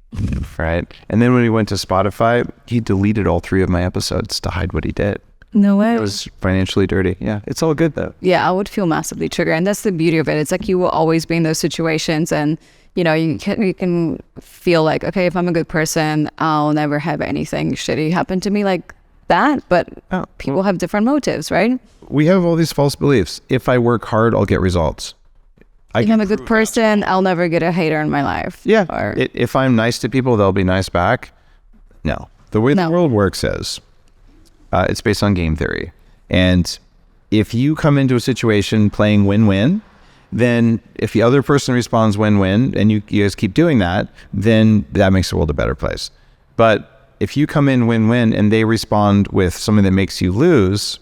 Right? And then when he went to Spotify, he deleted all 3 of my episodes to hide what he did. No way. It was financially dirty. Yeah. It's all good though. Yeah, I would feel massively triggered. And that's the beauty of it. It's like you will always be in those situations, and you know, you can feel like, okay, if I'm a good person, I'll never have anything shitty happen to me like that. But people have different motives, right? We have all these false beliefs. If I work hard, I'll get results. If I'm a good person, I'll never get a hater in my life. Yeah. If I'm nice to people, they'll be nice back. No. The way the world works is it's based on game theory. And if you come into a situation playing win-win, then if the other person responds win-win and you guys keep doing that, then that makes the world a better place. But if you come in win-win and they respond with something that makes you lose,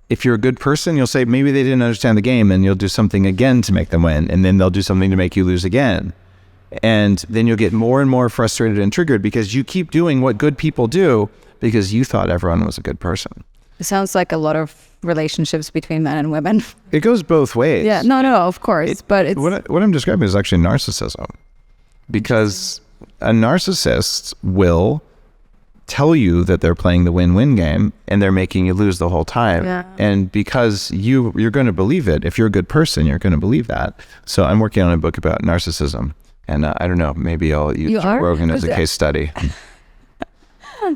if you're a good person, you'll say maybe they didn't understand the game, and you'll do something again to make them win, and then they'll do something to make you lose again. And then you'll get more and more frustrated and triggered because you keep doing what good people do because you thought everyone was a good person. It sounds like a lot of relationships between men and women. It goes both ways. Yeah, no, of course. But it's... What I'm describing is actually narcissism. Because a narcissist will tell you that they're playing the win-win game and they're making you lose the whole time. Yeah. And because you're going to believe it, if you're a good person, you're going to believe that. So I'm working on a book about narcissism. And I don't know, maybe I'll use Joe Rogan as a case study.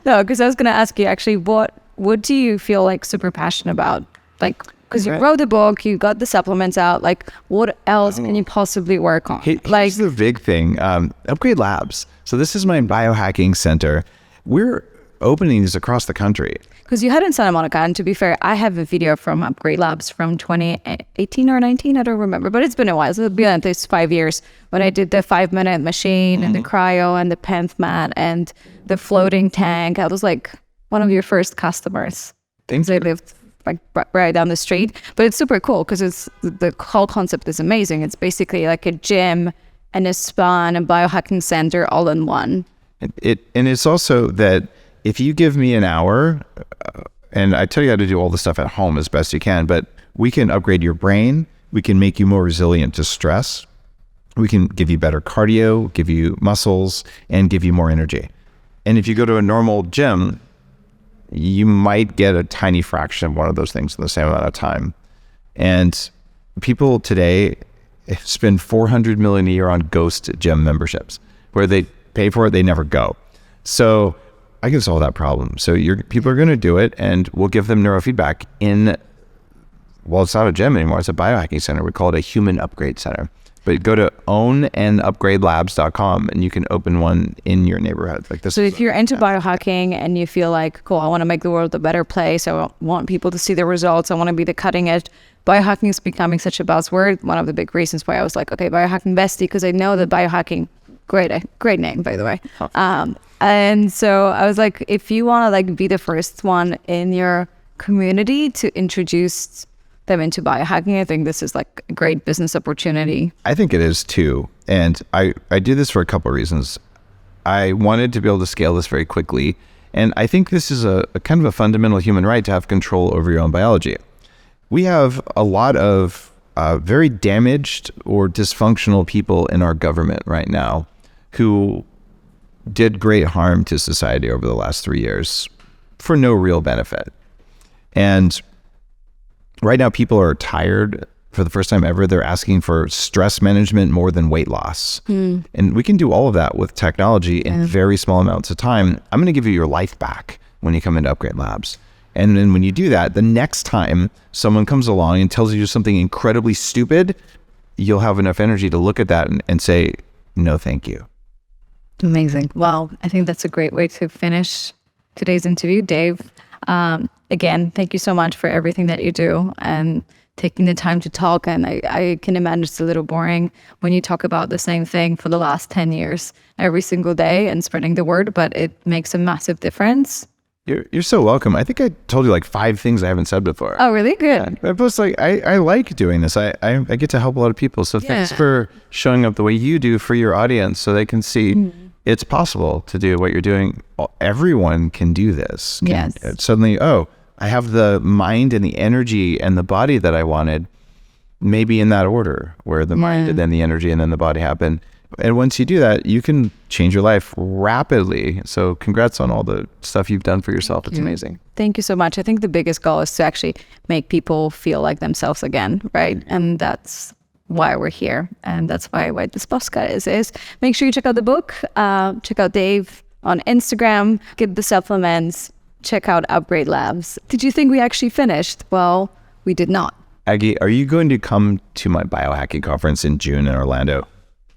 No, because I was going to ask you actually, what do you feel like super passionate about? Like, because you wrote the book, you got the supplements out, like what else can you possibly work on? Here's the big thing, Upgrade Labs. So this is my biohacking center. We're opening these across the country. Because you had in Santa Monica, and to be fair, I have a video from Upgrade Labs from 2018 or 19, I don't remember, but it's been a while. So it'll be at least 5 years when I did the 5-minute machine and the cryo and the penth mat and the floating tank. I was like one of your first customers. Thanks. They lived like right down the street, but it's super cool because it's the whole concept is amazing. It's basically like a gym and a spa and a biohacking center all in one. And it's also that if you give me an hour, and I tell you how to do all the stuff at home as best you can, but we can upgrade your brain. We can make you more resilient to stress. We can give you better cardio, give you muscles, and give you more energy. And if you go to a normal gym, you might get a tiny fraction of one of those things in the same amount of time. And people today spend $400 million a year on ghost gym memberships, where they pay for it, they never go. So I can solve that problem. So people are going to do it, and we'll give them neurofeedback it's not a gym anymore. It's a biohacking center. We call it a human upgrade center. But go to ownandupgradelabs.com and you can open one in your neighborhood. Like this. So if you're into biohacking and you feel like, cool, I want to make the world a better place. I want people to see the results. I want to be the cutting edge. Biohacking is becoming such a buzzword. One of the big reasons why I was like, okay, Biohacking Bestie, because I know that biohacking, great name, by the way. And so I was like, if you want to like be the first one in your community to introduce them into biohacking, I think this is like a great business opportunity. I think it is too. And I do this for a couple of reasons. I wanted to be able to scale this very quickly. And I think this is a kind of a fundamental human right to have control over your own biology. We have a lot of very damaged or dysfunctional people in our government right now who did great harm to society over the last 3 years for no real benefit. And right now, people are tired. For the first time ever, they're asking for stress management more than weight loss. And we can do all of that with technology in very small amounts of time. I'm going to give you your life back when you come into Upgrade Labs. And then when you do that, the next time someone comes along and tells you something incredibly stupid, you'll have enough energy to look at that and say, no, thank you. Amazing. Well, I think that's a great way to finish today's interview. Dave, again, thank you so much for everything that you do and taking the time to talk. And I can imagine it's a little boring when you talk about the same thing for the last 10 years every single day and spreading the word, but it makes a massive difference. You're so welcome. I think I told you like 5 things I haven't said before. Oh, really? Good. Yeah. Plus, like, I like doing this. I get to help a lot of people. So thanks for showing up the way you do for your audience so they can see it's possible to do what you're doing. Everyone can do this. Yes. Suddenly, I have the mind and the energy and the body that I wanted, maybe in that order, where the mind and then the energy and then the body happen. And once you do that, you can change your life rapidly. So congrats on all the stuff you've done for yourself. It's amazing. Thank you so much. I think the biggest goal is to actually make people feel like themselves again, right? And that's why we're here. And that's why this podcast is. Make sure you check out the book, check out Dave on Instagram, get the supplements, check out Upgrade Labs. Did you think we actually finished? Well, we did not. Aggie, are you going to come to my biohacking conference in June in Orlando?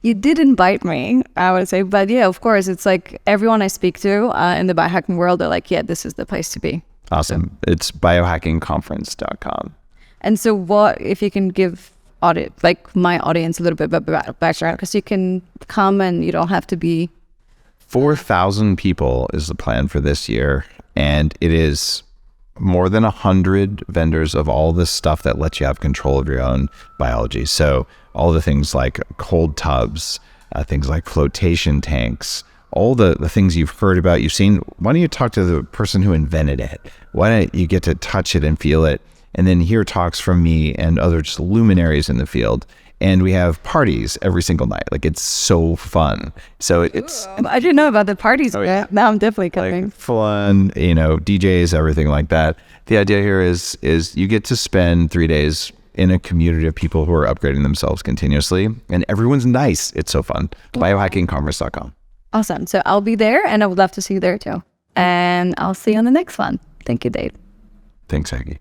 You did invite me, I would say. But yeah, of course, it's like everyone I speak to in the biohacking world, they're like, yeah, this is the place to be. Awesome. It's biohackingconference.com. And so what, if you can give my audience a little bit about background, because you can come and you don't have to be... 4,000 people is the plan for this year. And it is more than 100 vendors of all this stuff that lets you have control of your own biology. So all the things like cold tubs, things like flotation tanks, all the things you've heard about, you've seen. Why don't you talk to the person who invented it? Why don't you get to touch it and feel it? And then hear talks from me and other just luminaries in the field. And we have parties every single night. Like, it's so fun. So it's... I didn't know about the parties. Oh, yeah. Now I'm definitely coming. Like fun, DJs, everything like that. The idea here is you get to spend 3 days in a community of people who are upgrading themselves continuously. And everyone's nice. It's so fun. Biohackingconference.com. Awesome. So I'll be there, and I would love to see you there too. And I'll see you on the next one. Thank you, Dave. Thanks, Aggie.